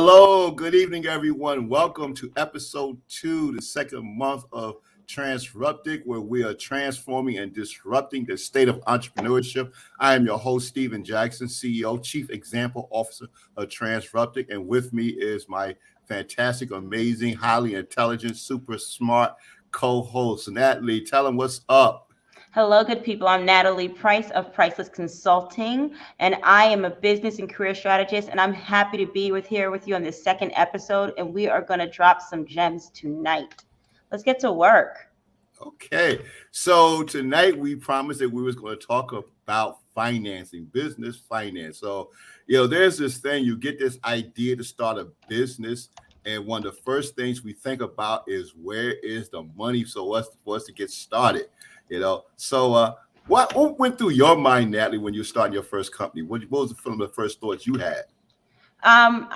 Hello, good evening, everyone. Welcome to episode 2, the second month of Transruptic, where we are transforming and disrupting the state of entrepreneurship. I am your host, Stephen Jackson, CEO, Chief Example Officer of Transruptic, and with me is my fantastic, amazing, highly intelligent, super smart co-host, Natalie. Tell them what's up. Hello, good people. I'm Natalie Price of Priceless Consulting, and I am a business and career strategist, and I'm happy to be here with you on this second episode, and we are going to drop some gems tonight. Let's get to work. Okay, so tonight we promised that we was going to talk about financing, business finance. So, there's this thing, you get this idea to start a business, and one of the first things we think about is where is the money for us to get started. So what went through your mind, Natalie, when you were starting your first company? What was some of the first thoughts you had? I'm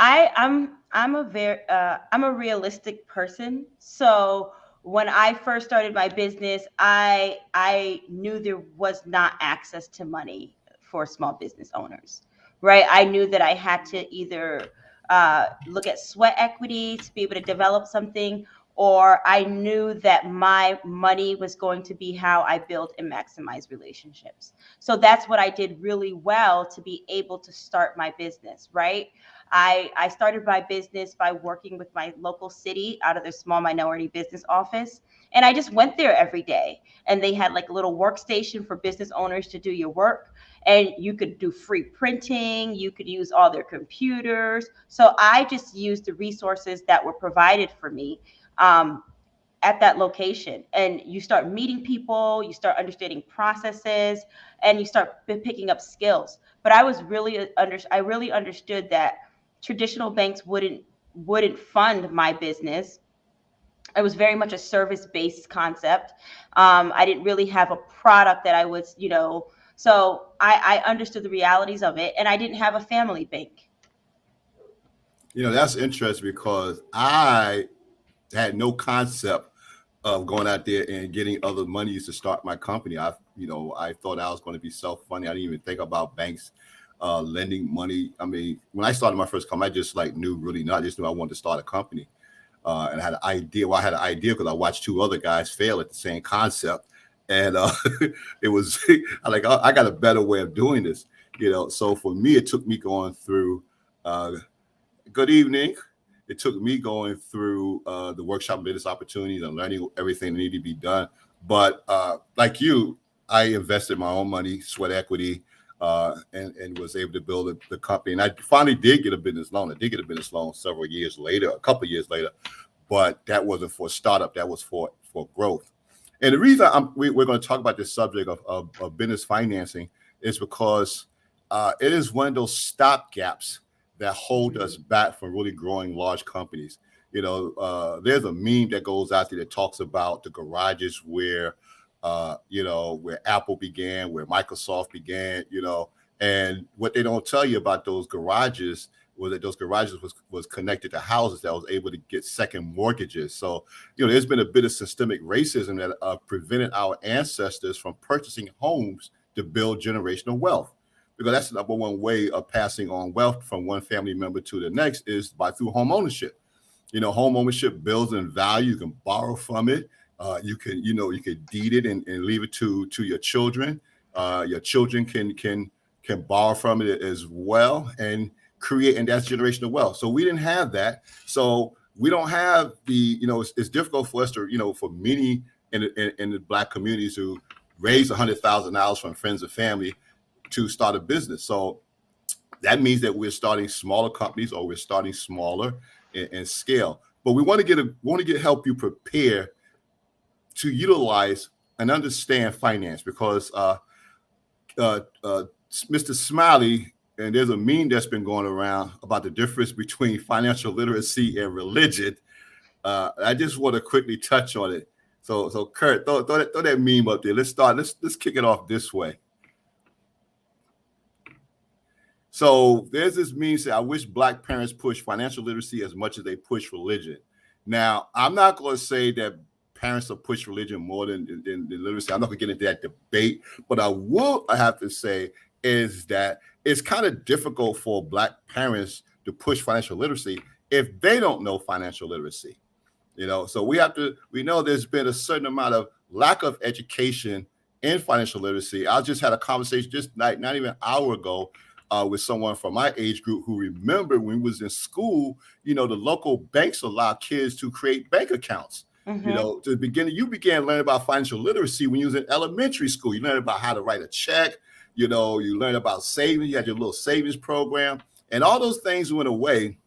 a realistic person. So when I first started my business, I knew there was not access to money for small business owners, right? I knew that I had to either look at sweat equity to be able to develop something, or I knew that my money was going to be how I build and maximize relationships. So that's what I did really well to be able to start my business, right? I started my business by working with my local city out of their small minority business office. And I just went there every day. And they had like a little workstation for business owners to do your work. And you could do free printing. You could use all their computers. So I just used the resources that were provided for me at that location, and you start meeting people, you start understanding processes, and you start picking up skills. But I really understood that traditional banks wouldn't fund my business. It was very much a service-based concept. I didn't really have a product that I was, so I understood the realities of it, and I didn't have a family bank. That's interesting because I had no concept of going out there and getting other monies to start my company. I thought I was going to be self-funding. I didn't even think about banks lending money. I mean, when I started my first company, I just knew really not. I just knew I wanted to start a company, and I had an idea. Well, I had an idea because I watched 2 other guys fail at the same concept, and it was I got a better way of doing this. So for me, it took me going through. Good evening. It took me going through the workshop business opportunities and learning everything that needed to be done. But like you, I invested my own money, sweat equity, and was able to build the company. And I finally did get a business loan. I did get a business loan several years later, a couple of years later, but that wasn't for a startup. That was for growth. And the reason we're going to talk about this subject of business financing is because it is one of those stopgaps that hold us back from really growing large companies. There's a meme that goes out there that talks about the garages where Apple began, where Microsoft began, and what they don't tell you about those garages was that those garages was connected to houses that was able to get second mortgages. So, there's been a bit of systemic racism that prevented our ancestors from purchasing homes to build generational wealth. Because that's the number one way of passing on wealth from one family member to the next is through home ownership. Home ownership builds in value. You can borrow from it. You can deed it and leave it to your children. Your children can borrow from it as well and that's generational wealth. So we didn't have that. So we don't have it's difficult for us to, for many in the Black communities who raise $100,000 from friends and family to start a business. So that means that we're starting smaller companies or we're starting smaller in scale. But we want to help you prepare to utilize and understand finance because Mr. Smiley, and there's a meme that's been going around about the difference between financial literacy and religion. I just want to quickly touch on it. So Kurt, throw that meme up there. Let's kick it off this way. So there's this meme saying, I wish Black parents push financial literacy as much as they push religion. Now, I'm not going to say that parents will push religion more than literacy. I'm not going to get into that debate. But I have to say is that it's kind of difficult for Black parents to push financial literacy if they don't know financial literacy. So we know there's been a certain amount of lack of education in financial literacy. I just had a conversation just not even an hour ago with someone from my age group who remembered when we was in school, the local banks allow kids to create bank accounts. To begin, you began learning about financial literacy when you was in elementary school. You learned about how to write a check. You learned about savings. You had your little savings program, and all those things went away.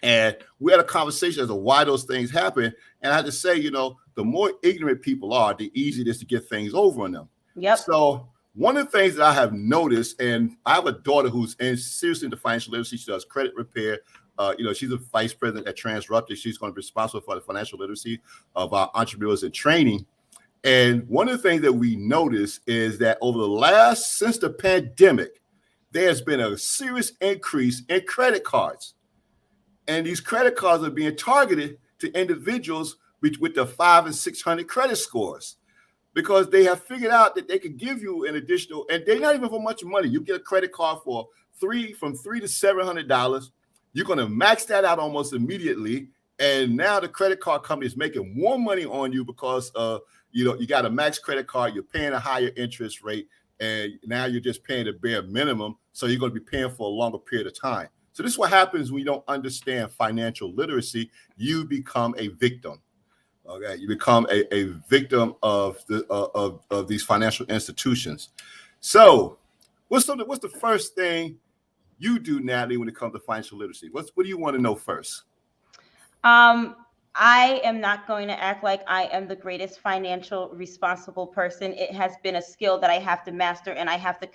And we had a conversation as to why those things happen. And I had to say, the more ignorant people are, the easier it is to get things over on them. Yep. So one of the things that I have noticed, and I have a daughter who's seriously into financial literacy. She does credit repair. She's a vice president at Transruptic. She's going to be responsible for the financial literacy of our entrepreneurs in training. And one of the things that we noticed is that since the pandemic, there's been a serious increase in credit cards. And these credit cards are being targeted to individuals with the 500 and 600 credit scores, because they have figured out that they could give you an additional, and they're not even for much money. You get a credit card for from $300 to $700. You're going to max that out almost immediately. And now the credit card company is making more money on you because you got a max credit card. You're paying a higher interest rate, and now you're just paying the bare minimum. So you're going to be paying for a longer period of time. So this is what happens when you don't understand financial literacy. You become a victim. Okay, you become a victim of these financial institutions. So, what's the first thing you do, Natalie, when it comes to financial literacy? What do you want to know first? I am not going to act like I am the greatest financial responsible person. It has been a skill that I have to master, and I have to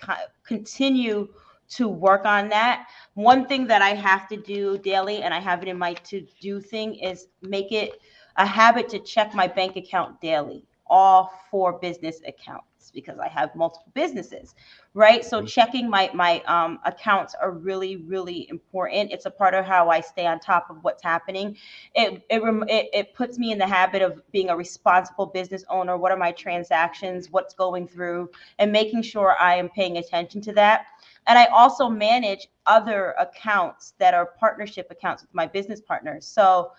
continue to work on that. One thing that I have to do daily, and I have it in my to-do thing, is make it a habit to check my bank account daily, all 4 business accounts, because I have multiple businesses, right? So checking my accounts are really, really important. It's a part of how I stay on top of what's happening. It puts me in the habit of being a responsible business owner. What are my transactions? What's going through? And making sure I am paying attention to that. And I also manage other accounts that are partnership accounts with my business partners. So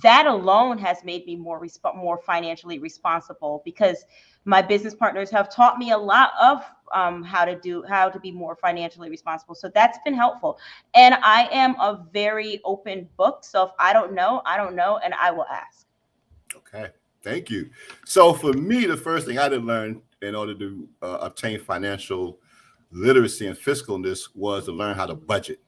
that alone has made me more financially responsible, because my business partners have taught me a lot of how to be more financially responsible. So that's been helpful. And I am a very open book. So if I don't know, and I will ask. Okay, thank you. So for me, the first thing I did learn in order to obtain financial literacy and fiscalness was to learn how to budget.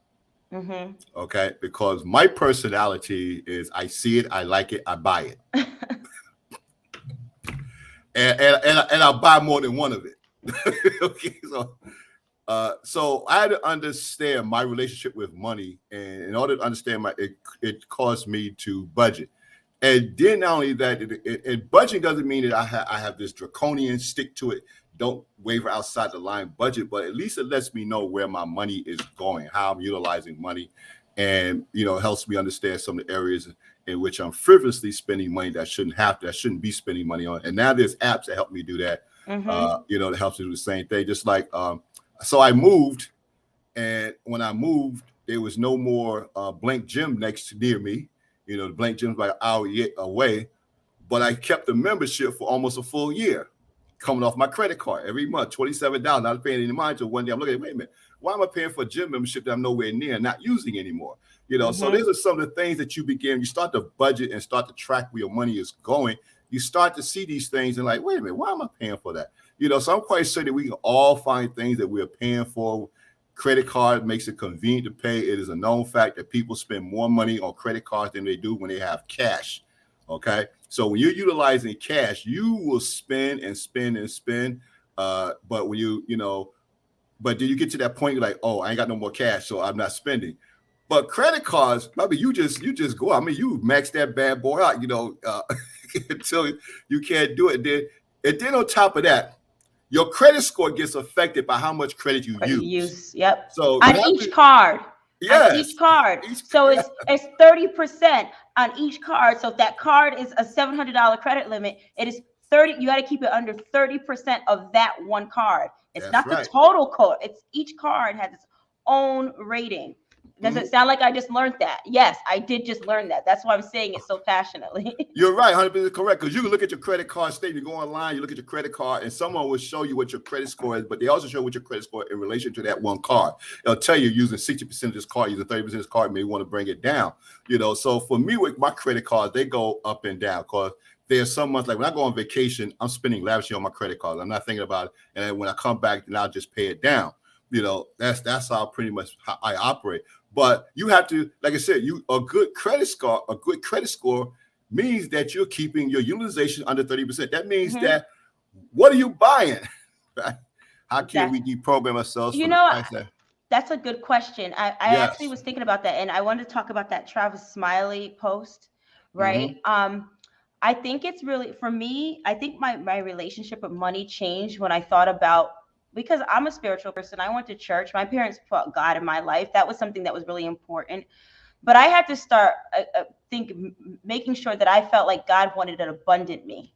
Okay, because my personality is, I see it, I like it, I buy it. and I'll buy more than one of it. Okay, so I had to understand my relationship with money, and in order to understand it caused me to budget. And then not only that, and budgeting doesn't mean that I have this draconian stick to it, don't waver outside the line budget, but at least it lets me know where my money is going, how I'm utilizing money, and helps me understand some of the areas in which I'm frivolously spending money that shouldn't be spending money on. And now there's apps that help me do that. That helps me do the same thing. Just like so I moved, and when I moved, there was no more Blank Gym near me. The Blank Gym's like an hour away, but I kept the membership for almost a full year, coming off my credit card every month, $27. Not paying any mind until one day I'm looking at, wait a minute, why am I paying for a gym membership that I'm nowhere near and not using anymore? So these are some of the things that you start to budget and start to track where your money is going. You start to see these things and like, wait a minute, why am I paying for that? So I'm quite certain we can all find things that we're paying for. Credit card makes it convenient to pay. It is a known fact that people spend more money on credit cards than they do when they have cash. Okay, so when you're utilizing cash, you will spend and spend and spend. But when but then you get to that point, you're like, oh, I ain't got no more cash, so I'm not spending. But credit cards, maybe you just go. I mean, you max that bad boy out, until you can't do it. And then on top of that, your credit score gets affected by how much credit you use. Yep. So on each card. Yes. On each card. So it's 30% on each card. So if that card is a $700 credit limit, it is 30. You got to keep it under 30% of that one card. It's not the total code. It's each card has its own rating. Does it sound like I just learned that? Yes, I did just learn that. That's why I'm saying it so passionately. You're right, 100% correct. Because you can look at your credit card statement, you go online, you look at your credit card, and someone will show you what your credit score is, but they also show what your credit score in relation to that one card. They'll tell you using 60% of this card, using 30% of this card, may want to bring it down. So for me with my credit cards, they go up and down because there's some months, like when I go on vacation, I'm spending lavishly on my credit cards. I'm not thinking about it. And then when I come back, then I'll just pay it down. That's how pretty much how I operate. But you have to, like I said, a good credit score means that you're keeping your utilization under 30%. That means that what are you buying? How can we deprogram ourselves from the price that? That's a good question. I actually was thinking about that, and I wanted to talk about that Travis Smiley post, right? I think it's really, for me, I think my relationship with money changed when I thought about, because I'm a spiritual person. I went to church. My parents put God in my life. That was something that was really important. But I had to start making sure that I felt like God wanted an abundant me,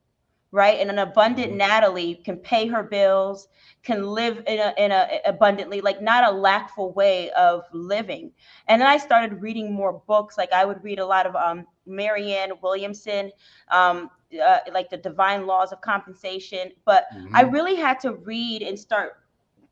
right? And an abundant Natalie can pay her bills, can live in a abundantly, like not a lackful way of living. And then I started reading more books. Like I would read a lot of Marianne Williamson, like the Divine Laws of Compensation. But I really had to read and start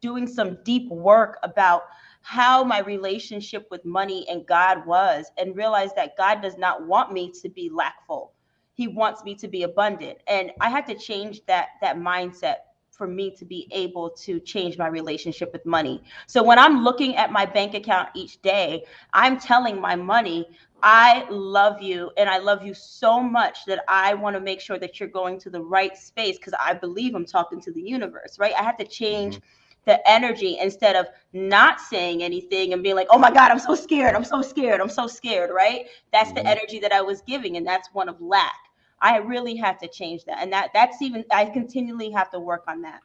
doing some deep work about how my relationship with money and God was, and realize that God does not want me to be lackful. He wants me to be abundant. And I had to change that mindset for me to be able to change my relationship with money. So when I'm looking at my bank account each day, I'm telling my money, I love you, and I love you so much that I want to make sure that you're going to the right space, because I believe I'm talking to the universe, right? I have to change the energy instead of not saying anything and being like, oh my God, I'm so scared. I'm so scared. I'm so scared, right? That's the energy that I was giving, and that's one of lack. I really had to change that. And that's even, I continually have to work on that.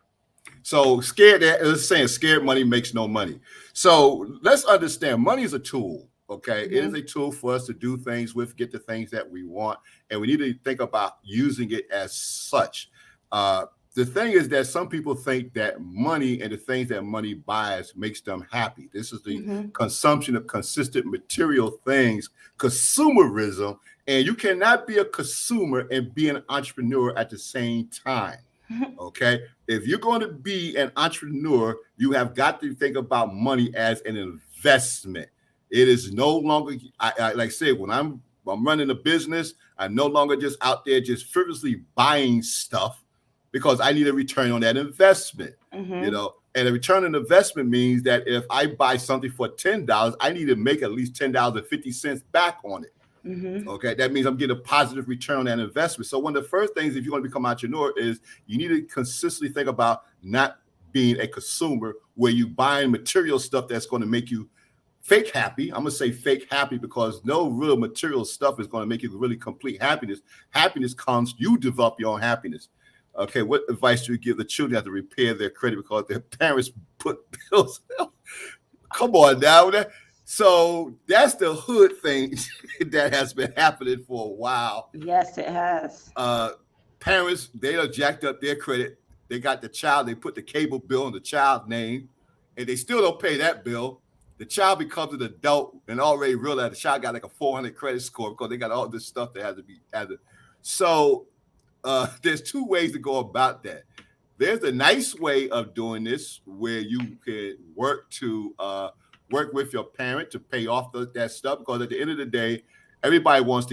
So scared money makes no money. So let's understand, money is a tool. Okay. It is a tool for us to do things with, get the things that we want. And we need to think about using it as such. The thing is that some people think that money and the things that money buys makes them happy. This is the consumption of consistent material things, consumerism. And you cannot be a consumer and be an entrepreneur at the same time. Okay. If you're going to be an entrepreneur, you have got to think about money as an investment. It is no longer, I like I said, when I'm running a business, I'm no longer just out there just frivolously buying stuff, because I need a return on that investment, and a return on investment means that if I buy something for $10, I need to make at least $10.50 back on it. Okay, that means I'm getting a positive return on that investment. So one of the first things, if you want to become an entrepreneur, is you need to consistently think about not being a consumer where you buying material stuff that's going to make you fake happy. I'm going to say fake happy because no real material stuff is going to make you really complete happiness. Happiness comes, you develop your own happiness. Okay, what advice do you give the children have to repair their credit because their parents put bills? Come on now. So that's the hood thing that has been happening for a while. Yes, it has. Parents, they are jacked up their credit. They got the child, they put the cable bill in the child's name, and they still don't pay that bill. The child becomes an adult and already realize the child got like a 400 credit score because they got all this stuff that has to be added. So there's two ways to go about that. There's a nice way of doing this where you can work with your parent to pay off that stuff, because at the end of the day, everybody wants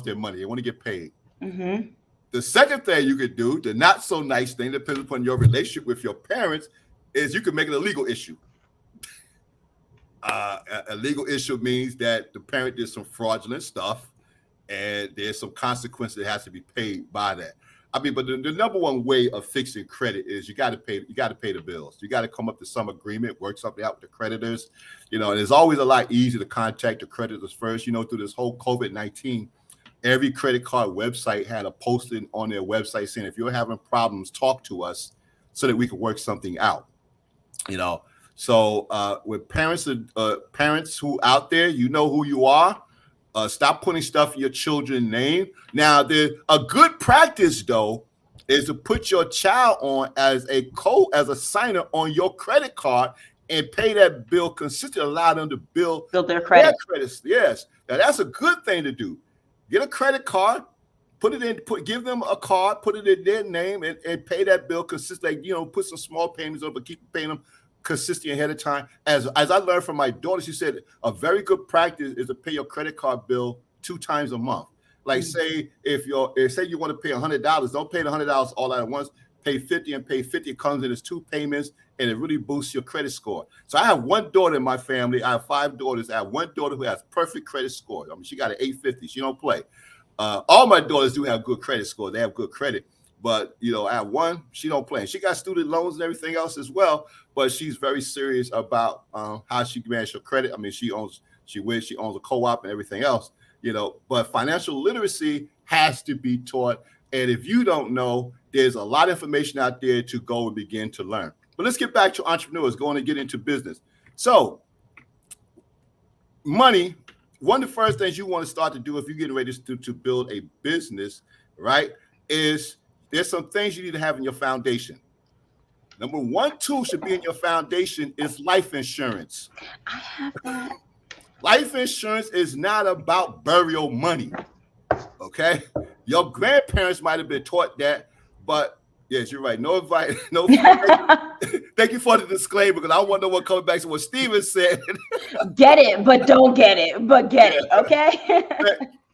their money. They want to get paid. The second thing you could do, the not so nice thing, depends upon your relationship with your parents, is you can make it a legal issue. A legal issue means that the parent did some fraudulent stuff, and there's some consequence that has to be paid by that. I mean, but the number one way of fixing credit is you got to pay the bills. You got to come up to some agreement, work something out with the creditors. And it's always a lot easier to contact the creditors first. Through this whole COVID-19, every credit card website had a posting on their website saying, if you're having problems, talk to us so that we can work something out. So with parents who out there, you know who you are. Stop putting stuff in your children's name. Now, a good practice, though, is to put your child on as a signer on your credit card and pay that bill consistently, allow them to build Build their their credit. credits. Yes, now that's a good thing to do. Get a credit card, put it in, give them a card, put it in their name, and pay that bill consistently. You know, put some small payments on, but keep paying them consistently ahead of time. As I learned from my daughter, she said a very good practice is to pay your credit card bill 2 times a month. Like say say you want to pay $100, don't pay the $100 all at once. Pay 50 and pay 50. It comes in as 2 payments, and it really boosts your credit score. So I have one daughter in my family. I have 5 daughters. I have one daughter who has perfect credit score. I mean, she got an 850. She don't play. All my daughters do have good credit score. They have good credit. But, you know, I have one, she don't play. She got student loans and everything else as well. But she's very serious about how she manages her credit. I mean, she owns a co-op and everything else, you know. But financial literacy has to be taught. And if you don't know, there's a lot of information out there to go and begin to learn. But let's get back to entrepreneurs going to get into business. So money, one of the first things you want to start to do if you're getting ready to build a business, right, is there's some things you need to have in your foundation. Number one tool should be in your foundation is life insurance. I have that. Life insurance is not about burial money. Okay, your grandparents might have been taught that, but yes, you're right. No advice. No. Thank you for the disclaimer because I want to know what coming back to what Steven said. Get it, but don't get it. But get it. Okay.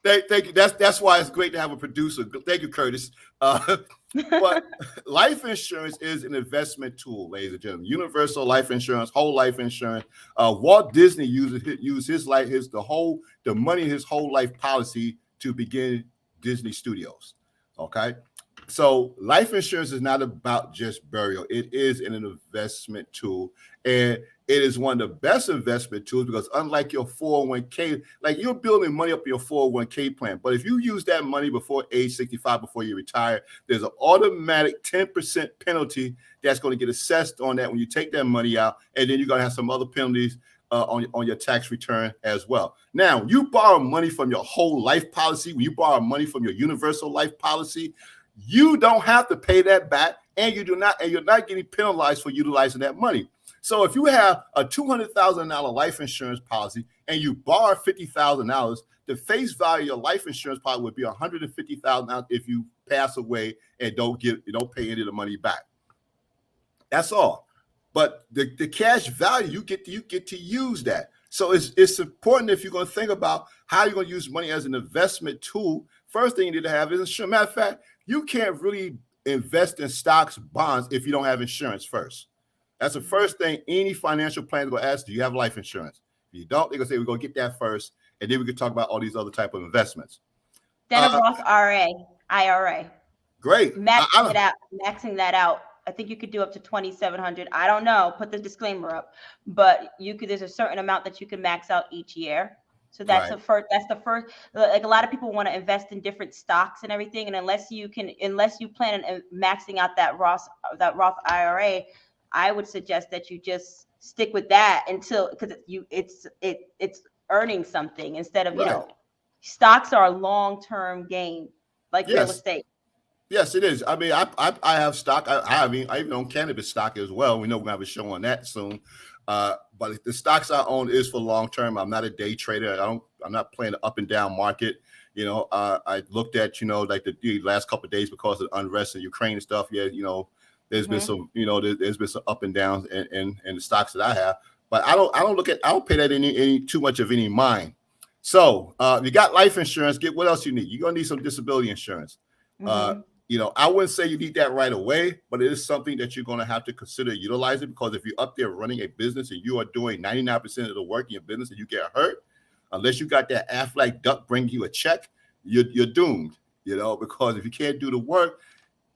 Thank you. That's why it's great to have a producer. Thank you, Curtis. But life insurance is an investment tool, ladies and gentlemen. Universal life insurance, whole life insurance. Walt Disney used the money in his whole life policy to begin Disney Studios. Okay. So life insurance is not about just burial. It is an investment tool. And it is one of the best investment tools because unlike your 401k, like you're building money up in your 401k plan. But if you use that money before age 65, before you retire, there's an automatic 10% penalty that's going to get assessed on that when you take that money out. And then you're going to have some other penalties on your tax return as well. Now, you borrow money from your whole life policy, when you borrow money from your universal life policy, you don't have to pay that back, and you're not getting penalized for utilizing that money. So if you have a $200,000 life insurance policy and you borrow $50,000, the face value of your life insurance policy would be $150,000 if you pass away and don't pay any of the money back. That's all. But the cash value, you get to use that. So it's important if you're going to think about how you're going to use money as an investment tool. First thing you need to have is insurance. Matter of fact, you can't really invest in stocks, bonds if you don't have insurance first. That's the first thing any financial planner is going to ask. Do you have life insurance? If you don't, they're going to say we're going to get that first, and then we can talk about all these other type of investments. Then a Roth IRA. Great. Maxing that out. I think you could do up to 2,700. I don't know. Put the disclaimer up, but there's a certain amount that you can max out each year. So that's right. That's the first. Like a lot of people want to invest in different stocks and everything, and unless you plan on maxing out that Roth IRA, I would suggest that you just stick with that because it's earning something instead of stocks are a long-term gain like real estate. Yes, it is. I mean, I have stock. I even own cannabis stock as well. We know we're going to have a show on that soon. But the stocks I own is for long term. I'm not a day trader. I'm not playing the up and down market. I looked at like the last couple of days because of the unrest in Ukraine and stuff. Yeah, there's been some there's been some up and downs in the stocks that I have. But I don't pay that any too much of any mind. So you got life insurance. Get what else you need. You're gonna need some disability insurance. I wouldn't say you need that right away, but it is something that you're going to have to consider utilizing because if you're up there running a business and you are doing 99% of the work in your business and you get hurt, unless you got that Aflac duck bring you a check, you're doomed, because if you can't do the work,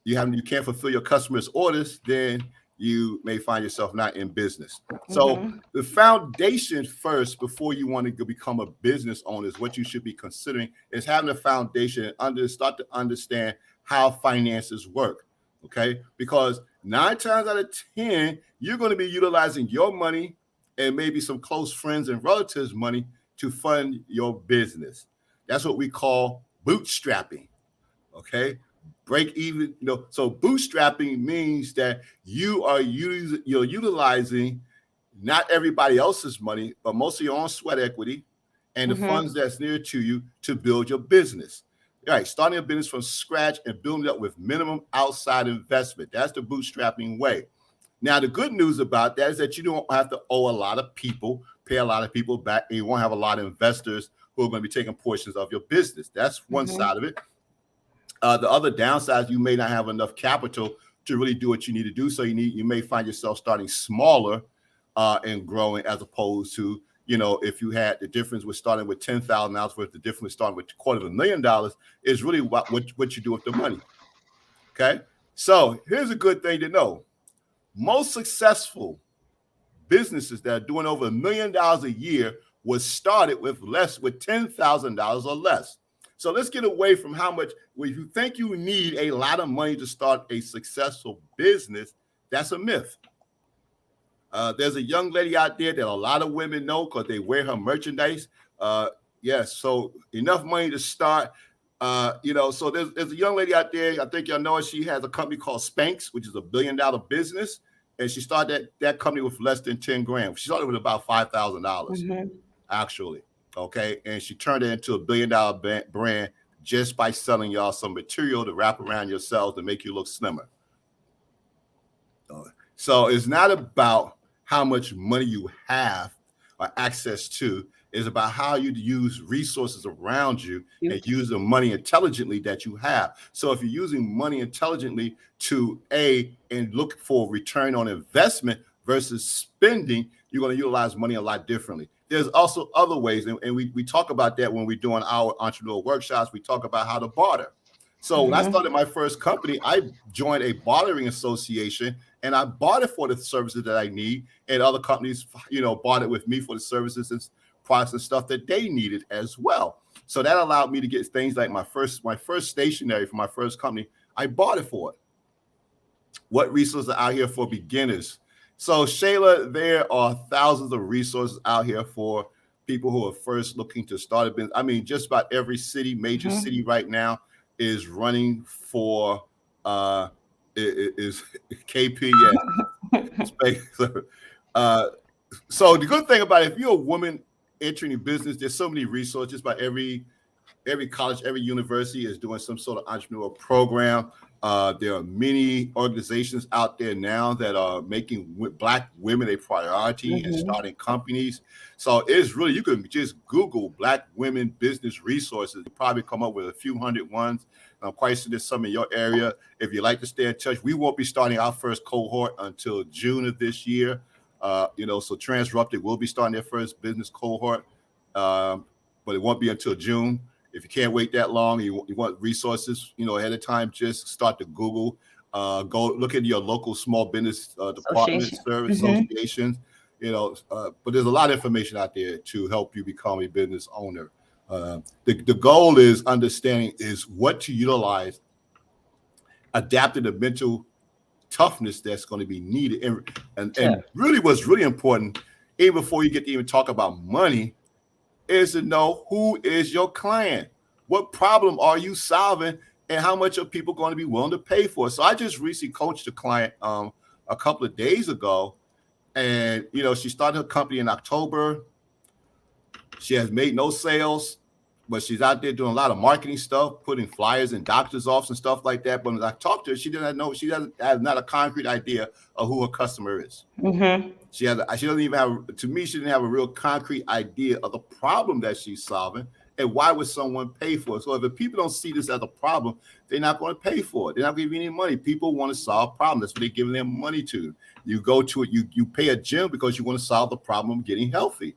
you can't fulfill your customers' orders, then you may find yourself not in business. So the foundation first, before you want to become a business owner, is what you should be considering is having a foundation and start to understand how finances work, okay? Because 9 times out of 10, you're going to be utilizing your money and maybe some close friends and relatives' money to fund your business. That's what we call bootstrapping, okay? Break even, so bootstrapping means that you're utilizing not everybody else's money, but most of your own sweat equity and the funds that's near to you to build your business. All right, starting a business from scratch and building it up with minimum outside investment. That's the bootstrapping way. Now, the good news about that is that you don't have to owe a lot of people, pay a lot of people back, and you won't have a lot of investors who are going to be taking portions of your business. That's one side of it. The other downside is you may not have enough capital to really do what you need to do. So you may find yourself starting smaller and growing, as opposed to, if you had the difference with starting with $10,000 worth, the difference with starting with $250,000 is really what you do with the money. Okay. So here's a good thing to know. Most successful businesses that are doing over $1 million a year was started with $10,000 or less. So let's get away from how much, when you think you need a lot of money to start a successful business, that's a myth. There's a young lady out there that a lot of women know because they wear her merchandise. Yes, so enough money to start. So there's a young lady out there, I think y'all know her. She has a company called Spanx, which is $1 billion business. And she started that company with less than 10 grand. She started with about $5,000, actually. Okay. And she turned it into $1 billion brand just by selling y'all some material to wrap around yourselves to make you look slimmer. So it's not about how much money you have or access to. It's about how you use resources around you and use the money intelligently that you have. So if you're using money intelligently and look for return on investment versus spending, you're going to utilize money a lot differently. There's also other ways, and we talk about that when we're doing our entrepreneur workshops. We talk about how to barter. So when I started my first company, I joined a bartering association, and I bartered for the services that I need, and other companies, bartered with me for the services and products and stuff that they needed as well. So that allowed me to get things like my first stationery for my first company. I bartered for it. What resources are out here for beginners? So Shayla, there are thousands of resources out here for people who are first looking to start a business. I mean, just about every major city right now is running for is KP. So the good thing about it, if you're a woman entering a business, there's so many resources. By every college, every university is doing some sort of entrepreneurial program. There are many organizations out there now that are making Black women a priority and starting companies. So it's really, you can just Google Black women business resources. You probably come up with a few hundred ones. I'm quite sure there's some in your area. If you'd like to stay in touch, we won't be starting our first cohort until June of this year. So Transruptic will be starting their first business cohort, but it won't be until June. If you can't wait that long, you want resources, ahead of time, just start to Google, go look into your local small business department, service associations, but there's a lot of information out there to help you become a business owner. The goal is understanding is what to utilize, adapting the mental toughness that's going to be needed. And really what's really important, even before you get to even talk about money, is to know who is your client. What problem are you solving, and how much are people going to be willing to pay for it? So I just recently coached a client a couple of days ago, and she started her company in October. She has made no sales, but she's out there doing a lot of marketing stuff, putting flyers in doctors' offices and stuff like that. But when I talked to her, she doesn't have not a concrete idea of who her customer is. She doesn't even have, to me, she didn't have a real concrete idea of the problem that she's solving and why would someone pay for it. So if the people don't see this as a problem, they're not going to pay for it. They're not going to give you any money. People want to solve problems. That's what they're giving them money to. You go to it, you pay a gym because you want to solve the problem of getting healthy.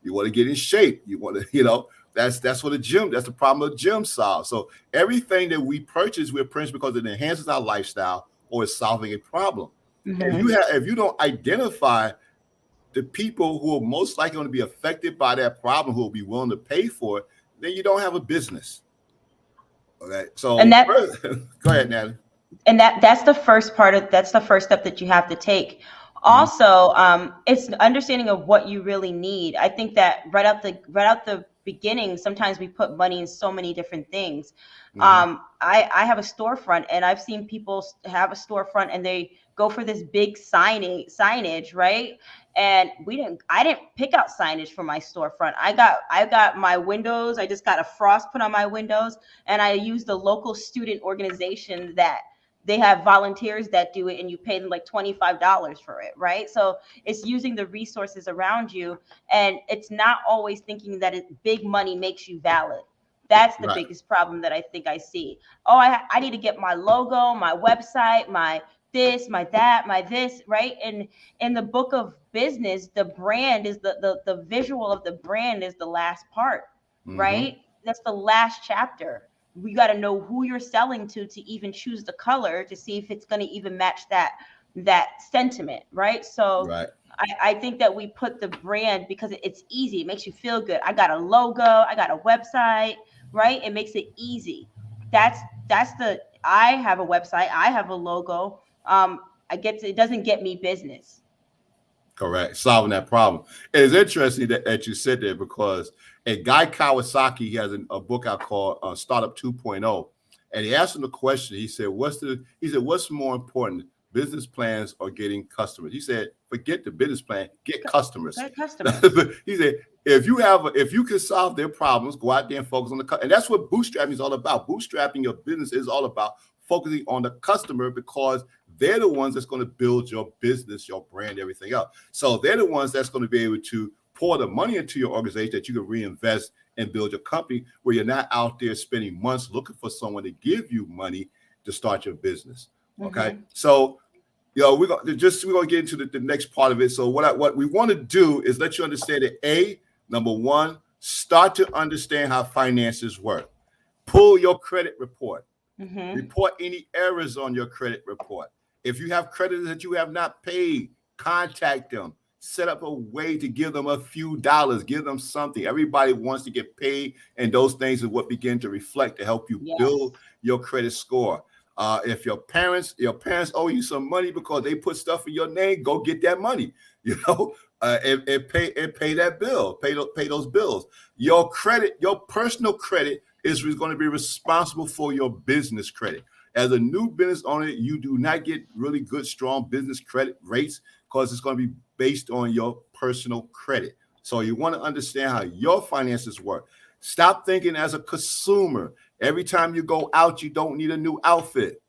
You want to get in shape. You want to, that's what that's the problem of gym solves. So everything that we purchase, we're purchasing because it enhances our lifestyle or is solving a problem. If you don't identify the people who are most likely going to be affected by that problem, who will be willing to pay for it, then you don't have a business. Okay. So go ahead, Natalie. And that's the first that's the first step that you have to take. Also, it's understanding of what you really need. I think that right out the beginning, sometimes we put money in so many different things. Mm-hmm. I have a storefront, and I've seen people have a storefront and they go for this big signage, right? And I didn't pick out signage for my storefront. I got my windows, I just got a frost put on my windows, and I used the local student organization that they have volunteers that do it, and you pay them like $25 for it, right? So it's using the resources around you, and it's not always thinking that big money makes you valid. That's the Right. biggest problem that I think I see. Oh, I need to get my logo, my website, my this, my that, my this, right? And in the book of business, the brand is the visual of the brand is the last part, Mm-hmm. right? That's the last chapter. We got to know who you're selling to even choose the color to see if it's going to even match that sentiment, right? So Right. I think that we put the brand because it's easy. It makes you feel good. I got a logo, I got a website, right? It makes it easy. That's I have a website, I have a logo. It doesn't get me business. Correct. Solving that problem. It's interesting that you said that because a guy Kawasaki, he has a book out called Startup 2.0, and he asked him the question. He said, what's more important, business plans or getting customers? He said, forget the business plan, get customers. Good customers. He said, if you can solve their problems, go out there and focus on and that's what bootstrapping is all about. Bootstrapping your business is all about focusing on the customer because they're the ones that's going to build your business, your brand, everything else. So they're the ones that's going to be able to pour the money into your organization that you can reinvest and build your company where you're not out there spending months looking for someone to give you money to start your business. Okay. Mm-hmm. So, we're going to get into the next part of it. So what we want to do is let you understand that number one, start to understand how finances work. Pull your credit report. Mm-hmm. Report any errors on your credit report. If you have creditors that you have not paid, contact them. Set up a way to give them a few dollars, give them something. Everybody wants to get paid, and those things are what begin to reflect to help you Yes. build your credit score. If your parents owe you some money because they put stuff in your name, go get that money. And pay that bill, pay those bills. Your credit, your personal credit is going to be responsible for your business credit. As a new business owner, you do not get really good, strong business credit rates because it's going to be based on your personal credit. So you want to understand how your finances work. Stop thinking as a consumer. Every time you go out, you don't need a new outfit.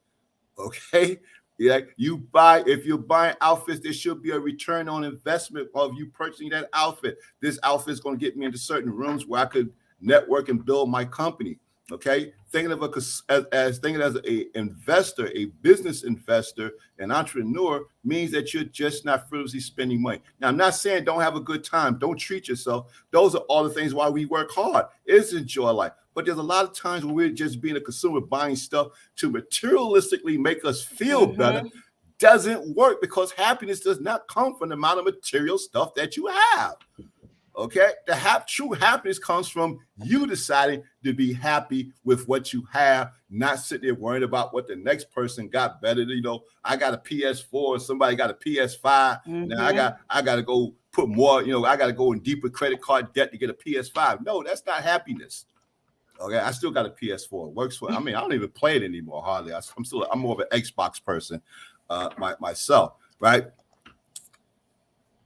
Okay. Yeah, if you're buying outfits, there should be a return on investment of you purchasing that outfit. This outfit is going to get me into certain rooms where I could network and build my company. Okay, thinking of thinking as a investor, a business investor, an entrepreneur means that you're just not frivolously spending money. Now, I'm not saying don't have a good time, don't treat yourself. Those are all the things why we work hard. Is enjoy life. But there's a lot of times when we're just being a consumer, buying stuff to materialistically make us feel better. Mm-hmm. Doesn't work because happiness does not come from the amount of material stuff that you have. Okay, true happiness comes from you deciding to be happy with what you have, not sitting there worrying about what the next person got better. I got a PS4, somebody got a PS5. Now Mm-hmm. I got to go put more. I got to go in deeper credit card debt to get a PS5. No, that's not happiness. Okay, I still got a PS4. It works for. I mean, I don't even play it anymore hardly. I'm more of an Xbox person, myself. Right.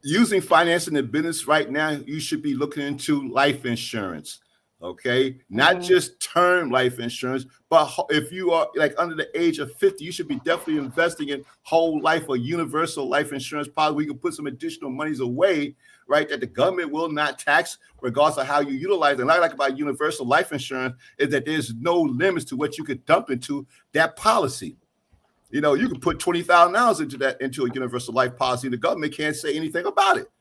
Using financing in business right now, you should be looking into life insurance. Okay, not Mm-hmm. just term life insurance, but if you are like under the age of 50, you should be definitely investing in whole life or universal life insurance policy. We can put some additional monies away, right? That the government will not tax, regardless of how you utilize it. And what I like about universal life insurance is that there's no limits to what you could dump into that policy. You can put $20,000 into a universal life policy. The government can't say anything about it.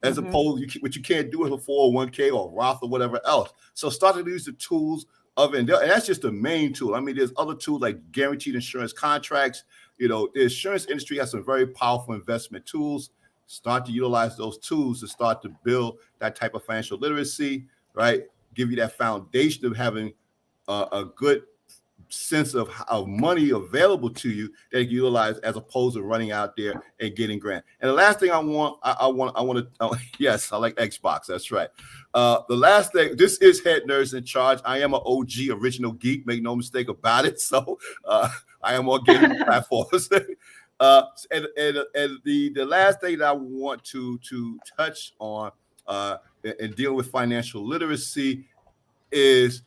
As Mm-hmm. opposed, what you can't do with a 401k or Roth or whatever else. So start to use the tools of it. And that's just the main tool. I mean, there's other tools like guaranteed insurance contracts. The insurance industry has some very powerful investment tools. Start to utilize those tools to start to build that type of financial literacy, right? Give you that foundation of having a good sense of money available to you that you can utilize as opposed to running out there and getting grant. And the last thing I want to, yes, I like Xbox. That's right. The last thing, this is Head Nerds in Charge. I am an OG original geek. Make no mistake about it. So I am on gaming platforms. And the last thing that I want to touch on in dealing with financial literacy is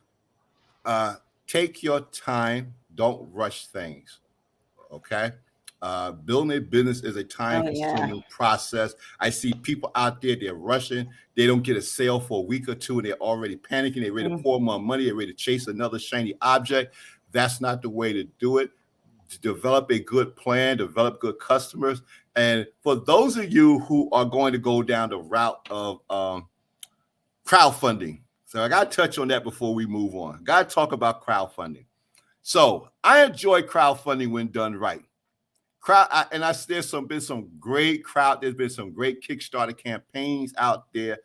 take your time. Don't rush things. Okay. Building a business is a time-consuming process. I see people out there, they're rushing. They don't get a sale for a week or two, and they're already panicking. They're ready to pour more money. They're ready to chase another shiny object. That's not the way to do it. To develop a good plan, develop good customers. And for those of you who are going to go down the route of crowdfunding, so I got to touch on that before we move on. Got to talk about crowdfunding. So I enjoy crowdfunding when done right. There's been some great Kickstarter campaigns out there,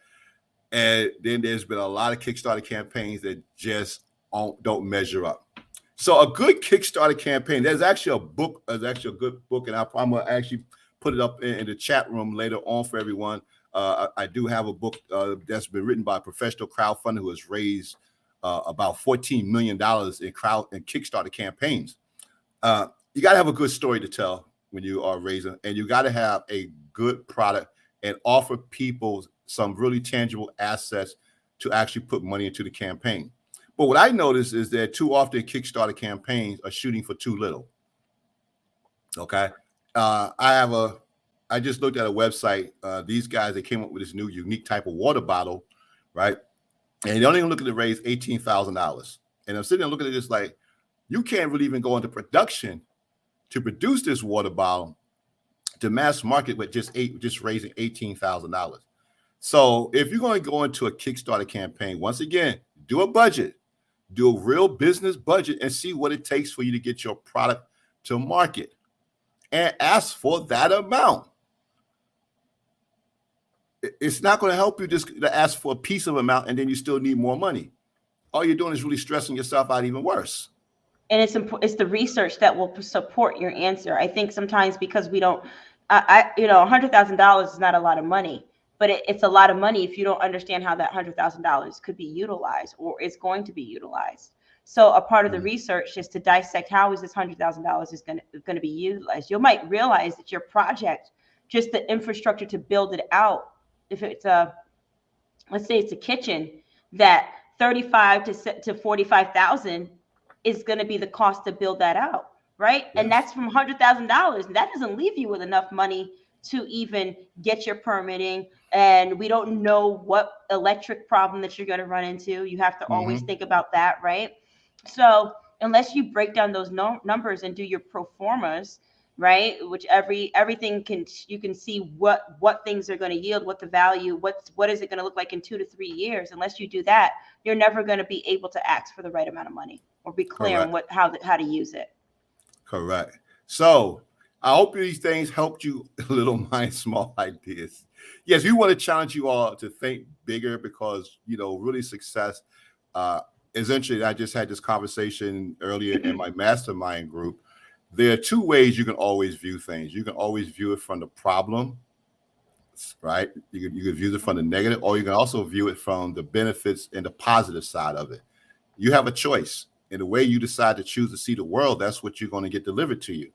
and then there's been a lot of Kickstarter campaigns that just don't measure up. So a good Kickstarter campaign, there's actually a good book, and I'm gonna actually put it up in the chat room later on for everyone. I do have a book that's been written by a professional crowdfunder who has raised about $14 million in Kickstarter campaigns. You got to have a good story to tell when you are raising, and you got to have a good product and offer people some really tangible assets to actually put money into the campaign. But what I notice is that too often Kickstarter campaigns are shooting for too little. Okay. I just looked at a website. These guys, they came up with this new unique type of water bottle, right? And they're only looking to raise $18,000. And I'm sitting there looking at this like, you can't really even go into production to produce this water bottle to mass market with just raising $18,000. So if you're going to go into a Kickstarter campaign, once again, do a budget, do a real business budget, and see what it takes for you to get your product to market, and ask for that amount. It's not going to help you just to ask for a piece of amount and then you still need more money. All you're doing is really stressing yourself out even worse. And it's the research that will support your answer. I think sometimes because we don't, $100,000 is not a lot of money, but it's a lot of money if you don't understand how that $100,000 could be utilized or is going to be utilized. So a part of the research is to dissect how is this $100,000 is going to be utilized. You might realize that your project, just the infrastructure to build it out, if it's let's say it's a kitchen, that $35,000 to $45,000 is going to be the cost to build that out, right? Yes. And that's from $100,000. That doesn't leave you with enough money to even get your permitting. And we don't know what electric problem that you're going to run into. You have to always think about that, right? So unless you break down those numbers and do your pro formas, right, which everything you can see what things are going to yield, what the value, what is it going to look like in 2 to 3 years. Unless you do that, you're never going to be able to ask for the right amount of money or be clear on how to use it. Correct. So I hope these things helped you a little mind small ideas. Yes, we want to challenge you all to think bigger because, really success. Essentially, I just had this conversation earlier in my mastermind group. There are two ways you can always view things. You can always view it from the problem, right? You can view it from the negative, or you can also view it from the benefits and the positive side of it. You have a choice. And the way you decide to choose to see the world, that's what you're going to get delivered to you.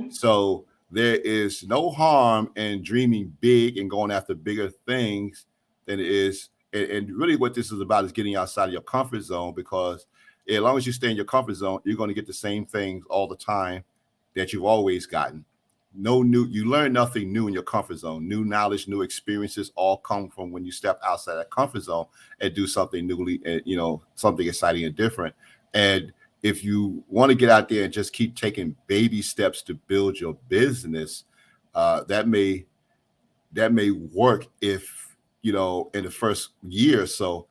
So there is no harm in dreaming big and going after bigger things than it is. And really what this is about is getting outside of your comfort zone, because as long as you stay in your comfort zone, you're going to get the same things all the time that you've always gotten. You learn nothing new in your comfort zone. New knowledge, new experiences all come from when you step outside that comfort zone and do something newly, something exciting and different. And if you want to get out there and just keep taking baby steps to build your business, that may work if, in the first year or so.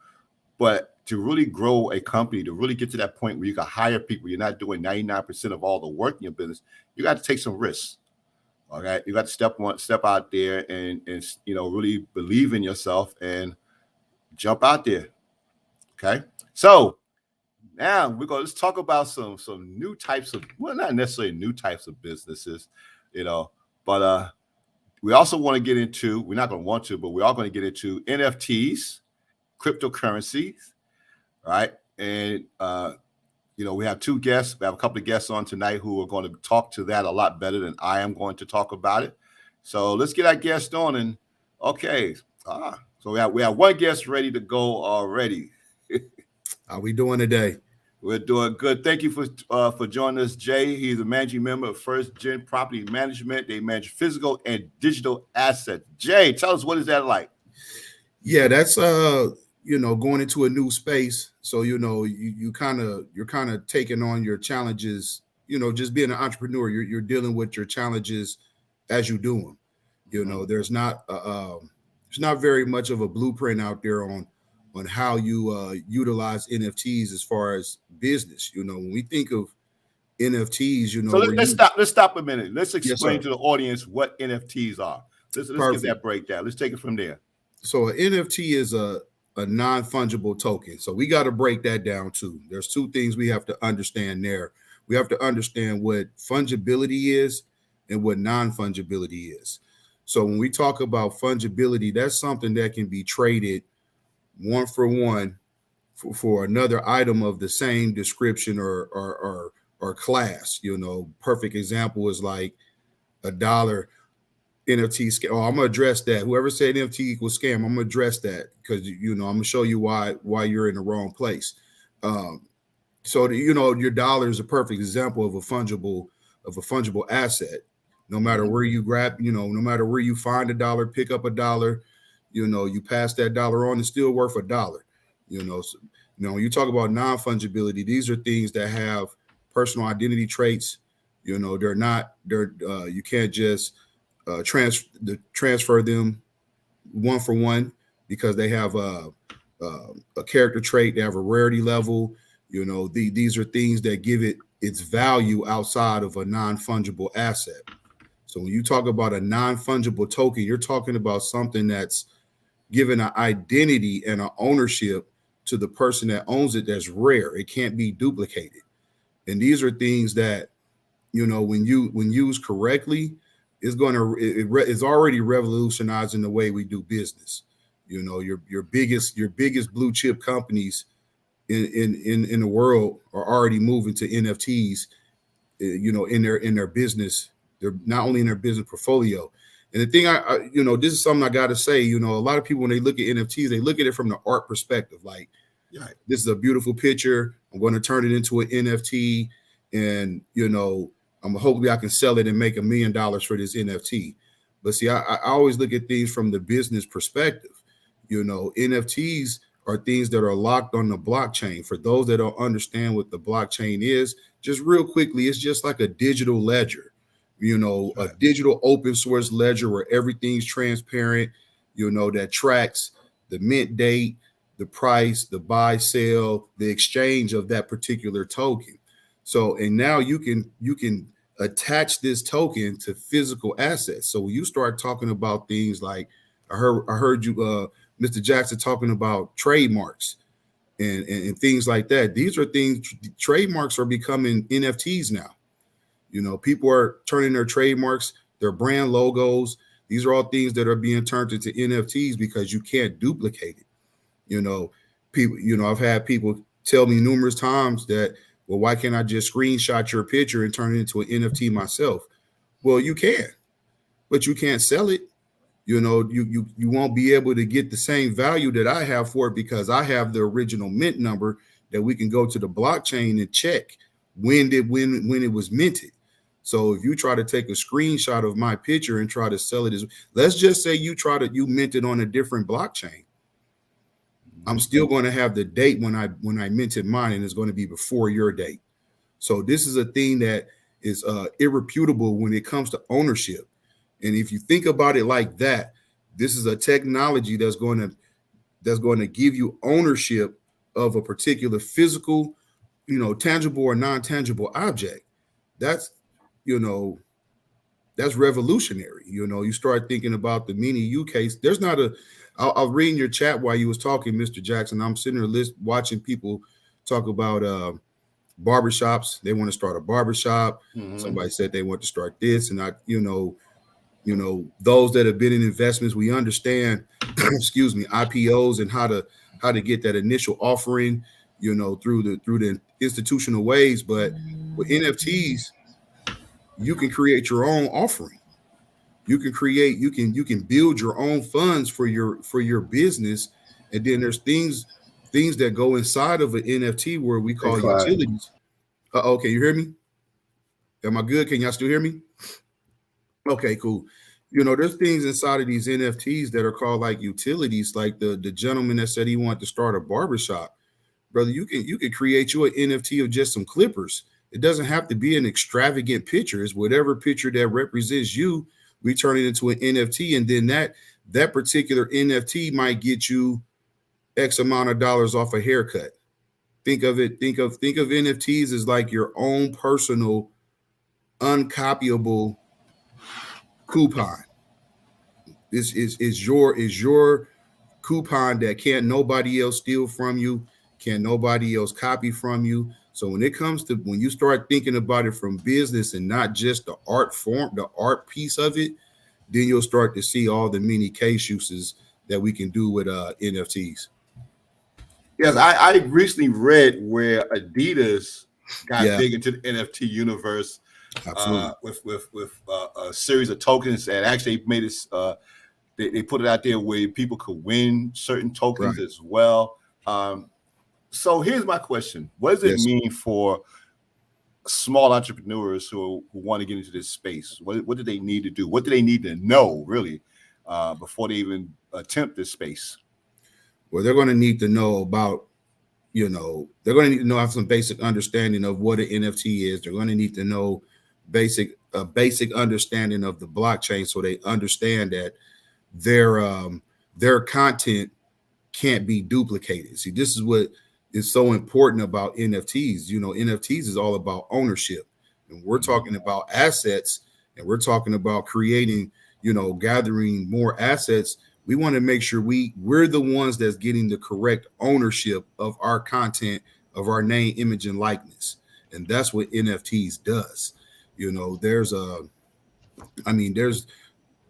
But to really grow a company, to really get to that point where you can hire people, you're not doing 99% of all the work in your business, you got to take some risks. Okay. You got to step out there and really believe in yourself and jump out there. Okay. So Now we're going to let's talk about some new types of, well, not necessarily new types of businesses, you know, but we also want to get into, we're not going to want to, but we are going to get into NFTs, cryptocurrencies, right? And we have two guests. We have a couple of guests on tonight who are going to talk to that a lot better than I am going to talk about it. So let's get our guest on. And okay, so we have one guest ready to go already. How we doing today? We're doing good. Thank you for joining us, Jay. He's a managing member of First Gen Property Management. They manage physical and digital assets. Jay, tell us, what is that like? Yeah, that's going into a new space. So you're kind of taking on your challenges. Just being an entrepreneur, you're dealing with your challenges as you do them. There's not very much of a blueprint out there on how you utilize NFTs as far as business. When we think of NFTs, So let's stop a minute. Let's explain Yes, to the audience what NFTs are. Let's get that breakdown. Let's take it from there. So an NFT is a non-fungible token. So we got to break that down too. There's two things we have to understand there. We have to understand what fungibility is and what non-fungibility is. So when we talk about fungibility, that's something that can be traded one for one for another item of the same description or class. Perfect example is like $1 NFT scam. Oh, I'm gonna address that. Whoever said NFT equals scam, I'm gonna address that because I'm gonna show you why you're in the wrong place. So your dollar is a perfect example of a fungible asset. No matter where you grab, no matter where you find $1, pick up $1, you pass that dollar on, it's still worth $1. So, when you talk about non-fungibility, these are things that have personal identity traits. You can't just transfer them one for one because they have a character trait. They have a rarity level. These are things that give it its value outside of a non-fungible asset. So when you talk about a non-fungible token, you're talking about something that's given an identity and an ownership to the person that owns it that's rare. It can't be duplicated. And these are things that, when used correctly, it's already revolutionizing the way we do business. Your biggest blue chip companies in the world are already moving to NFTs. In their business, they're not only in their business portfolio. And the thing this is something I got to say. A lot of people, when they look at NFTs, they look at it from the art perspective. Like, this is a beautiful picture. I'm going to turn it into an NFT, and hopefully I can sell it and make $1 million for this NFT. But see, I always look at things from the business perspective. NFTs are things that are locked on the blockchain. For those that don't understand what the blockchain is, just real quickly, it's just like a digital ledger, a digital open source ledger where everything's transparent, that tracks the mint date, the price, the buy, sell, the exchange of that particular token. So, and now you can attach this token to physical assets. So when you start talking about things like, I heard you, Mr. Jackson, talking about trademarks and things like that. These are things, trademarks are becoming NFTs now. People are turning their trademarks, their brand logos. These are all things that are being turned into NFTs because you can't duplicate it. I've had people tell me numerous times that, well, why can't I just screenshot your picture and turn it into an NFT myself? Well, you can, but you can't sell it. You won't be able to get the same value that I have for it because I have the original mint number that we can go to the blockchain and check when it was minted. So if you try to take a screenshot of my picture and try to sell it let's just say you mint it on a different blockchain. I'm still going to have the date when I minted mine, and it's going to be before your date. So this is a thing that is irrefutable when it comes to ownership. And if you think about it like that, this is a technology that's going to give you ownership of a particular physical, tangible or non-tangible object. That's revolutionary. You start thinking about the mini use case. There's not I'll read in your chat while you was talking, Mr. Jackson. I'm sitting there watching people talk about barbershops. They want to start a barbershop. Mhm. Somebody said they want to start this, and those that have been in investments, we understand, excuse me, IPOs and how to get that initial offering, through the institutional ways. But with NFTs, you can create your own offering. You can build your own funds for your business, and then there's things that go inside of an NFT where we call utilities. Okay, you hear me? Am I good? Can y'all still hear me? Okay, cool. There's things inside of these NFTs that are called like utilities, like the gentleman that said he wanted to start a barbershop. Brother, you can create you an NFT of just some clippers. It doesn't have to be an extravagant picture. It's whatever picture that represents you. We turn it into an NFT, and then that particular NFT might get you X amount of dollars off a haircut. Think of NFTs as like your own personal, uncopyable coupon. This is your coupon that can't nobody else steal from you, can't nobody else copy from you. So when you start thinking about it from business and not just the art form, the art piece of it, then you'll start to see all the many case uses that we can do with NFTs. Yes, I recently read where Adidas got Yeah. big into the NFT universe. Absolutely. With a series of tokens that actually made it. They put it out there where people could win certain tokens as well. So here's my question: what does it mean for small entrepreneurs who want to get into this space? What do they need to do? What do they need to know really before they even attempt this space? Well, they're going to need to know about, they're going to need to know, have some basic understanding of what an NFT is. They're going to need to know basic understanding of the blockchain, so they understand that their content can't be duplicated. See, this is what is so important about NFTs. NFTs is all about ownership, and we're talking about assets, and we're talking about creating, gathering more assets. We want to make sure we're the ones that's getting the correct ownership of our content, of our name, image, and likeness. And that's what NFTs does. There's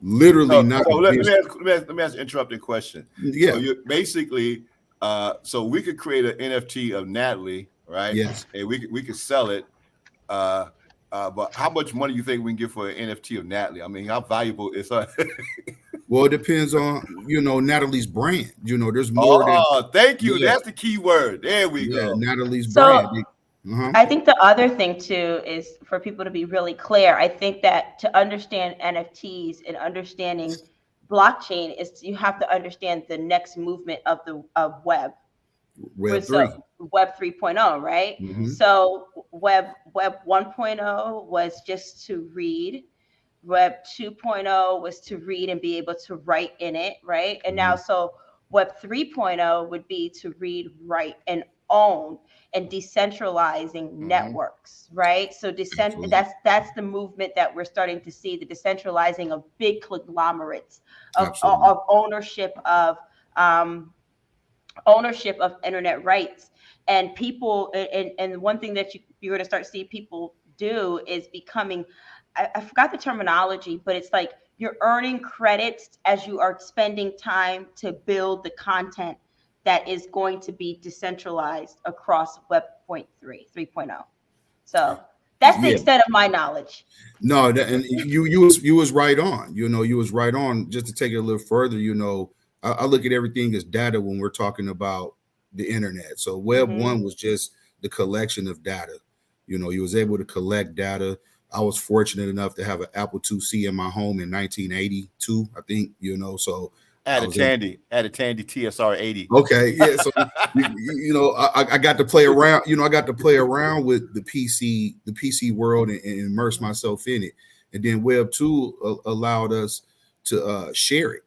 literally not. So let me ask an interrupting question. Yeah. So you basically, so we could create an NFT of Natalie, right? Yes. And we could sell it. But how much money do you think we can get for an NFT of Natalie? I mean, how valuable is her? Well, it depends on, Natalie's brand. There's more. Thank you. Yeah. That's the key word. There we go. Natalie's brand. I think the other thing too is for people to be really clear. I think that to understand NFTs and understanding blockchain is you have to understand the next movement of web. Web 3. So Web 3.0, right? Mm-hmm. So Web 1.0 was just to read. Web 2.0 was to read and be able to write in it, right? And now, so Web 3.0 would be to read, write, and own, and decentralizing networks, right? So that's the movement that we're starting to see, the decentralizing of big conglomerates, of ownership of internet rights. And people, and one thing that you're going to start seeing people do is becoming, I forgot the terminology, but it's like you're earning credits as you are spending time to build the content that is going to be decentralized across Web 3.0. So that's the extent of my knowledge. No, and you was right on. You was right on. Just to take it a little further, I look at everything as data when we're talking about the internet. So Web 1 was just the collection of data. You was able to collect data. I was fortunate enough to have an Apple IIc in my home in 1982, I think, so I had a Tandy TSR 80. Okay, yeah. So I got to play around. I got to play around with the PC world and immerse myself in it. And then Web 2 allowed us to share it.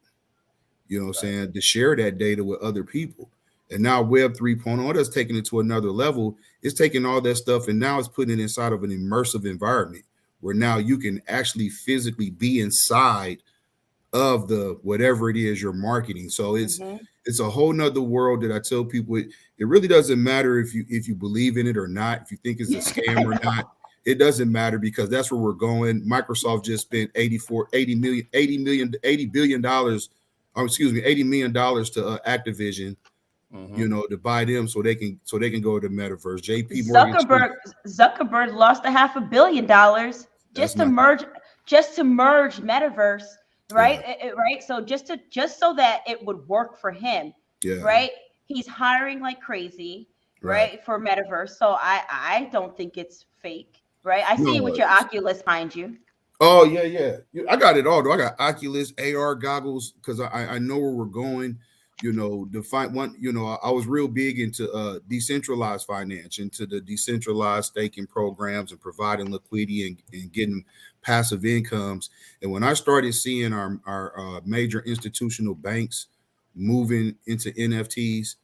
To share that data with other people. And now Web 3.0 that's taking it to another level. It's taking all that stuff and now it's putting it inside of an immersive environment where now you can actually physically be inside of the whatever it is you're marketing. So it's a whole nother world that I tell people it really doesn't matter if you believe in it or not, if you think it's a scam or not. It doesn't matter because that's where we're going. Microsoft just spent $80 billion dollars, or excuse me, $80 million to Activision, to buy them so they can go to the metaverse. JP Morgan Zuckerberg lost $500 million just to merge metaverse, right? Right. So just so that it would work for him, right? He's hiring like crazy, right, for metaverse. So I don't think it's fake, right? I see it with your Oculus behind you. Oh yeah. I got it all though. I got Oculus, AR goggles, because I know where we're going. Define one. I was real big into decentralized finance, into the decentralized staking programs and providing liquidity and getting passive incomes. And when I started seeing our major institutional banks moving into NFTs,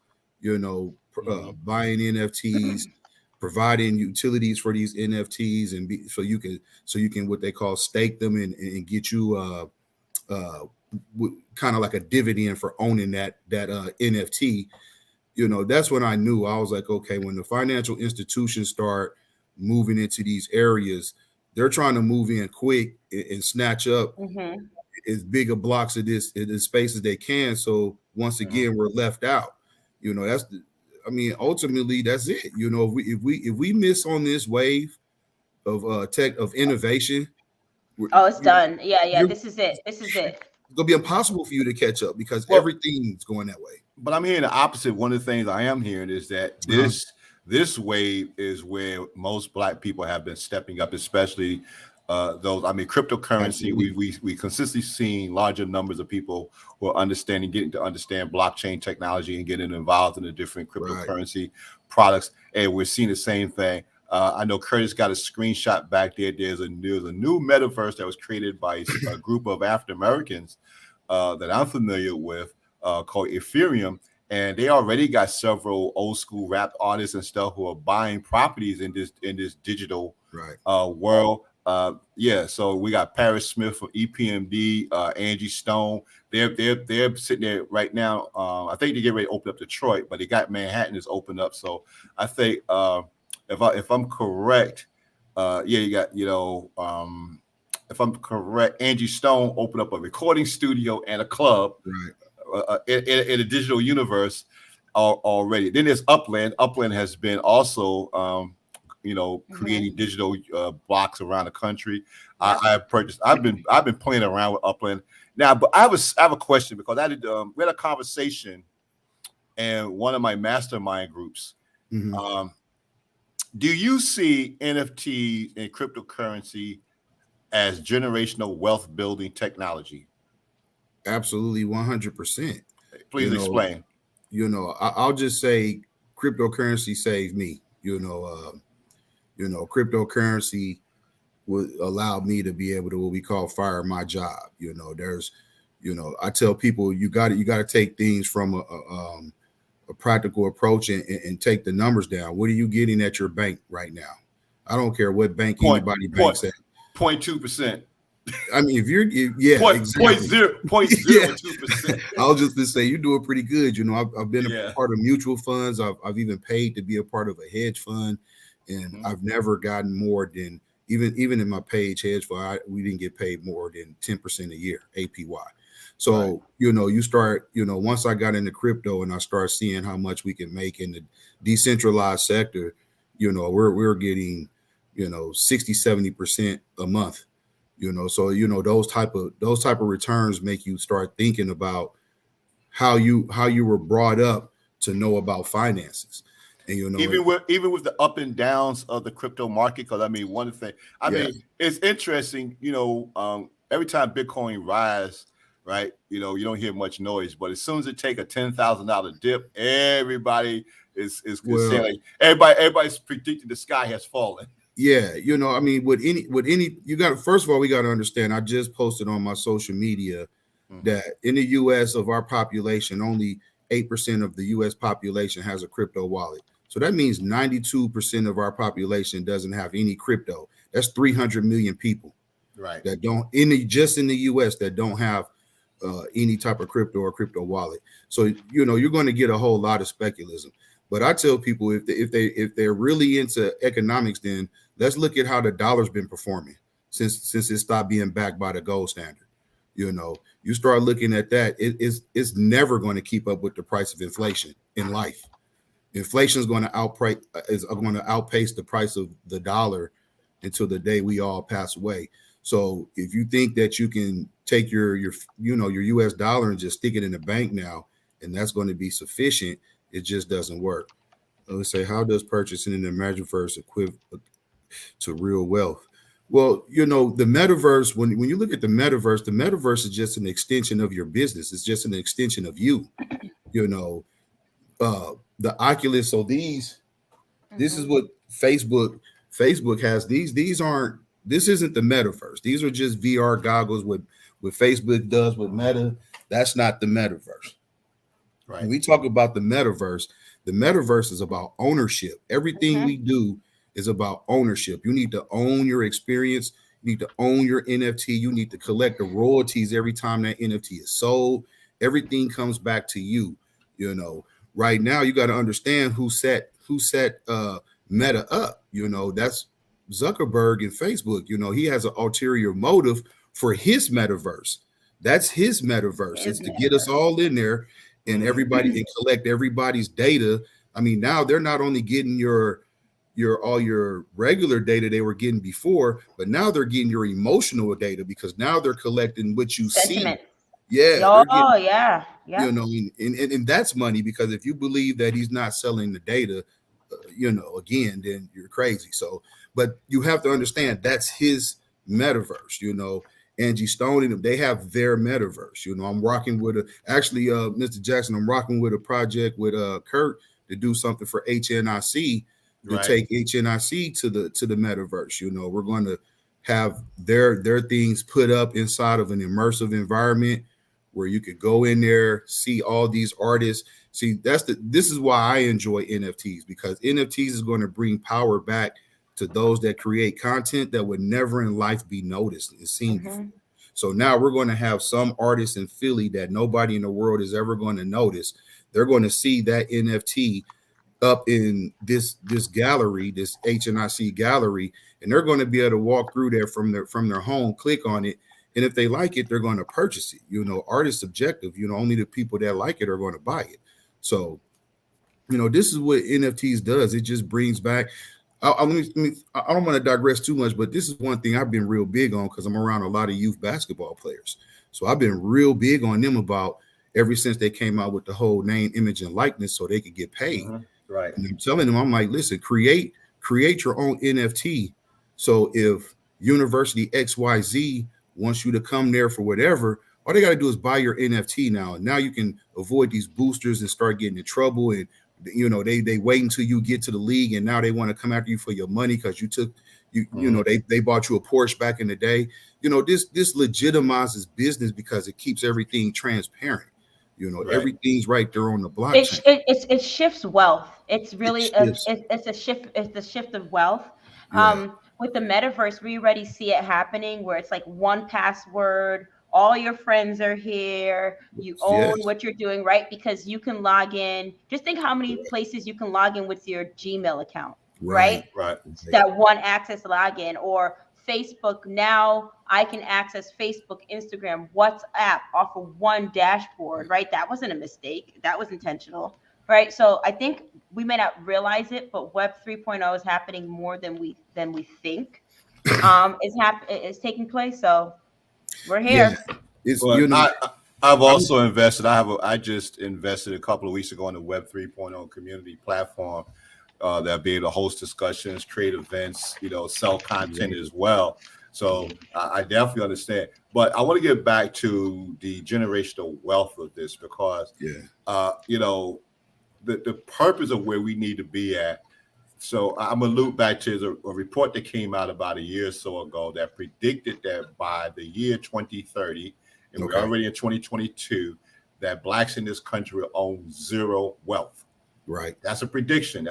buying NFTs, providing utilities for these NFTs, and so you can what they call stake them and get you kind of like a dividend for owning that NFT. That's when I knew. I was like, okay, when the financial institutions start moving into these areas, they're trying to move in quick and snatch up as big a blocks of this space as they can. So once again, we're left out. Ultimately that's it. If we miss on this wave of tech, of innovation, it's done. Yeah. This is it. It's gonna be impossible for you to catch up because everything's going that way. But I'm hearing the opposite. One of the things I am hearing is that this wave is where most Black people have been stepping up, especially those. Cryptocurrency. We consistently seen larger numbers of people who are getting to understand blockchain technology and getting involved in the different cryptocurrency products. And we're seeing the same thing. I know Curtis got a screenshot back there. There's a new metaverse that was created by a group of African Americans that I'm familiar with called Ethereum, and they already got several old school rap artists and stuff who are buying properties in this digital world. So we got Paris Smith from EPMD, Angie Stone. They're sitting there right now. I think they get ready to open up Detroit, but they got Manhattan is opened up. So I think. If I'm correct, you got, if I'm correct, Angie Stone opened up a recording studio and a club in a digital universe already. Then there's Upland. Upland has been also, creating digital blocks around the country. I've been playing around with Upland now, but I have a question because we had a conversation in one of my mastermind groups. Do you see NFT and cryptocurrency as generational wealth building technology? Absolutely, 100%. Please explain. I'll just say cryptocurrency saved me. Cryptocurrency would allow me to be able to what we call fire my job. I tell people you got to take things from a practical approach and take the numbers down. What are you getting at your bank right now? I don't care what bank anybody banks at. 0.2%. I mean, if you're exactly. 0.02%. I was just to say you're doing pretty good. I've been a part of mutual funds. I've even paid to be a part of a hedge fund, and I've never gotten more than even in my Page hedge fund. We didn't get paid more than 10% a year APY. So, you start, once I got into crypto and I start seeing how much we can make in the decentralized sector, we're getting, 60-70% a month, so, those type of returns make you start thinking about how you were brought up to know about finances. And even with the up and downs of the crypto market, because one thing, it's interesting, every time Bitcoin rise, right? You don't hear much noise, but as soon as it take a $10,000 dip, everybody is saying like everybody's predicting the sky has fallen. Yeah, with any you got first of all, we got to understand. I just posted on my social media that in the U.S. of our population, only 8% of the U.S. population has a crypto wallet. So that means 92% of our population doesn't have any crypto. That's 300 million people, right? That don't just in the U.S. that don't have any type of crypto or crypto wallet. So you're going to get a whole lot of speculation. But I tell people if they're really into economics, then let's look at how the dollar's been performing since it stopped being backed by the gold standard. You start looking at that, it's never going to keep up with the price of inflation in life. Inflation is going to outpace the price of the dollar until the day we all pass away. So if you think that you can take your US dollar and just stick it in the bank now, and that's going to be sufficient, it just doesn't work. Let's say, how does purchasing in the metaverse equivalent to real wealth? Well, the metaverse, when you look at the metaverse is just an extension of your business. It's just an extension of you. The Oculus. So this is what Facebook has. This isn't the metaverse. These are just VR goggles what Facebook does with Meta. That's not the metaverse. Right. When we talk about the metaverse is about ownership. Everything we do is about ownership. You need to own your experience. You need to own your NFT. You need to collect the royalties every time that NFT is sold. Everything comes back to you. Right now you got to understand who set Meta up. That's Zuckerberg and Facebook. He has an ulterior motive for his metaverse. That's his metaverse. It's to get us all in there and everybody and collect everybody's data. I mean, now they're not only getting all your regular data they were getting before, but now they're getting your emotional data because now they're collecting what you see. Yeah. Yeah. And that's money, because if you believe that he's not selling the data, again, then you're crazy. So, but you have to understand that's his metaverse. Angie Stone and them, they have their metaverse. I'm rocking with Mr. Jackson, I'm rocking with a project with Kurt to do something for HNIC to take HNIC to the metaverse. We're going to have their things put up inside of an immersive environment where you could go in there, see all these artists. See, this is why I enjoy NFTs, because NFTs is going to bring power back to those that create content that would never in life be noticed and seen before. So now we're going to have some artists in Philly that nobody in the world is ever going to notice. They're going to see that NFT up in this gallery, this HNIC gallery, and they're going to be able to walk through there from their home, click on it, and if they like it, they're going to purchase it. Art is subjective. Only the people that like it are going to buy it. So, this is what NFTs does. It just brings back. I don't want to digress too much, but this is one thing I've been real big on because I'm around a lot of youth basketball players. So I've been real big on them about ever since they came out with the whole name, image, and likeness so they could get paid. Right. And I'm telling them, I'm like, listen, create your own NFT. So if University XYZ wants you to come there for whatever, all they got to do is buy your NFT now. And now you can avoid these boosters and start getting in trouble. And, they wait until you get to the league and now they want to come after you for your money because they bought you a Porsche back in the day. This legitimizes business because it keeps everything transparent. Everything's right there on the blockchain. It shifts wealth. It's really it's a shift. It's the shift of wealth. With the metaverse, we already see it happening where it's like one password. All your friends are here. You own what you're doing, right? Because you can log in. Just think how many places you can log in with your Gmail account, right? Right. That one access login. Or Facebook, now I can access Facebook, Instagram, WhatsApp off of one dashboard, right? That wasn't a mistake. That was intentional, right? So I think we may not realize it, but Web 3.0 is happening more than we think. It's taking place. So we're here. Yeah. I've also invested. I just invested a couple of weeks ago in the Web 3.0 community platform that'll be able to host discussions, create events, sell content as well. So I definitely understand. But I want to get back to the generational wealth of this because, the purpose of where we need to be at. So I'm going to loop back to a report that came out about a year or so ago that predicted that by the year 2030, and we're already in 2022, that blacks in this country will own zero wealth. Right. That's a prediction.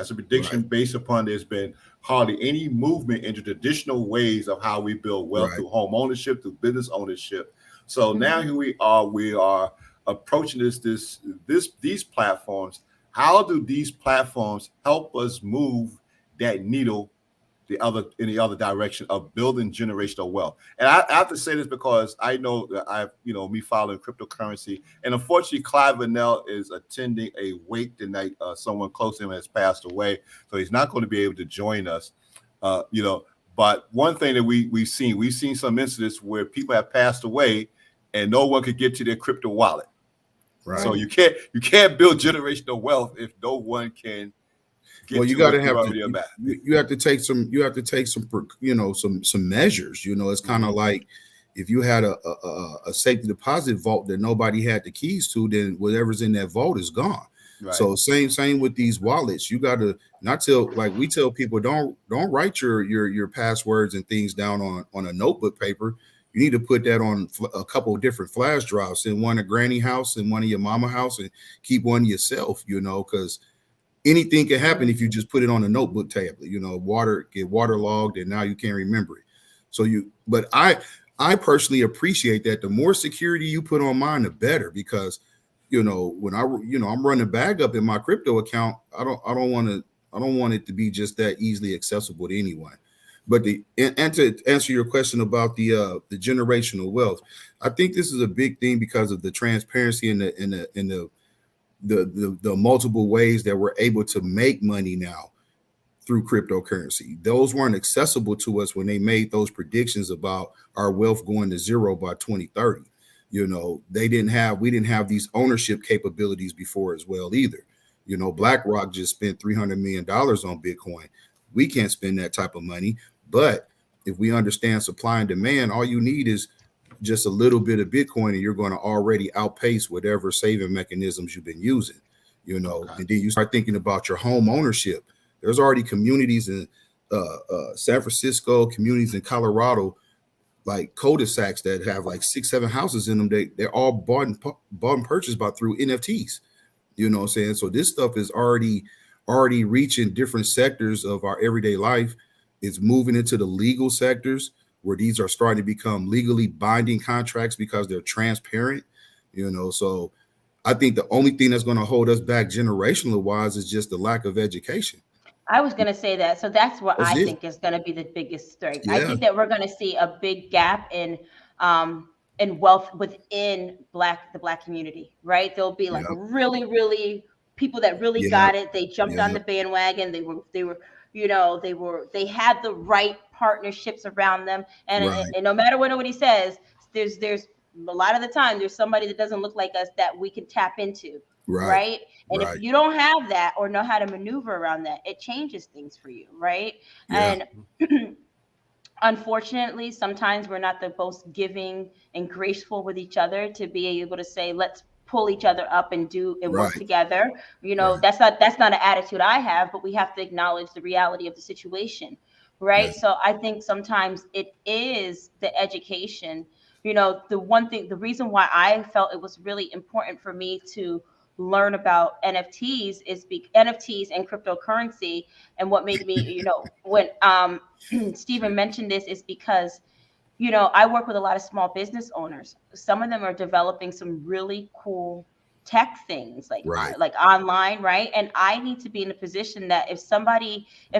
Based upon there's been hardly any movement into traditional ways of how we build wealth through home ownership, through business ownership. So now here we are approaching these platforms. How do these platforms help us move that needle in the other direction of building generational wealth? And I have to say this because I know that me following cryptocurrency, and unfortunately Clive Vanell is attending a wake tonight. Someone close to him has passed away, so he's not going to be able to join us. But one thing that we've seen some incidents where people have passed away and no one could get to their crypto wallet. Right. So you can't build generational wealth if no one can get you got to you have to take some some measures. It's kind of like if you had a safety deposit vault that nobody had the keys to, then whatever's in that vault is gone. Right. So same with these wallets. You got to we tell people, don't write your passwords and things down on a notebook paper. You need to put that on a couple of different flash drives, in one at granny house and one at your mama house, and keep one yourself, because anything can happen if you just put it on a notebook tablet, get waterlogged and now you can't remember it. But I personally appreciate that. The more security you put on mine, the better, because when I'm running bag up in my crypto account, I don't want it to be just that easily accessible to anyone. But and to answer your question about the generational wealth, I think this is a big thing because of the transparency and the multiple ways that we're able to make money now through cryptocurrency. Those weren't accessible to us when they made those predictions about our wealth going to zero by 2030. We didn't have these ownership capabilities before as well either. BlackRock just spent $300 million on Bitcoin. We can't spend that type of money. But if we understand supply and demand, all you need is just a little bit of Bitcoin and you're going to already outpace whatever saving mechanisms you've been using, okay. And then you start thinking about your home ownership. There's already communities in San Francisco, communities in Colorado, like cul-de-sacs that have like 6-7 houses in them. They're all bought and purchased through NFTs. You know what I'm saying? So this stuff is already reaching different sectors of our everyday life. It's moving into the legal sectors where these are starting to become legally binding contracts because they're transparent. So I think the only thing that's going to hold us back generational wise is just the lack of education. I was going to say that. So that's what I think is going to be the biggest threat. Yeah. I think that we're going to see a big gap in wealth within the Black community, right? There'll be like really, really people that really got it. They jumped on the bandwagon. They had the right partnerships around them. And no matter what nobody says, there's a lot of the time there's somebody that doesn't look like us that we can tap into. Right. And if you don't have that or know how to maneuver around that, it changes things for you. Right. Yeah. And unfortunately, sometimes we're not the most giving and graceful with each other to be able to say, let's pull each other up and work together. That's not an attitude I have, but we have to acknowledge the reality of the situation. Right. So I think sometimes it is the education. The reason why I felt it was really important for me to learn about NFTs is NFTs and cryptocurrency. And what made me, when Stephen mentioned this is because, I work with a lot of small business owners. Some of them are developing some really cool tech things like online, right? And I need to be in a position that if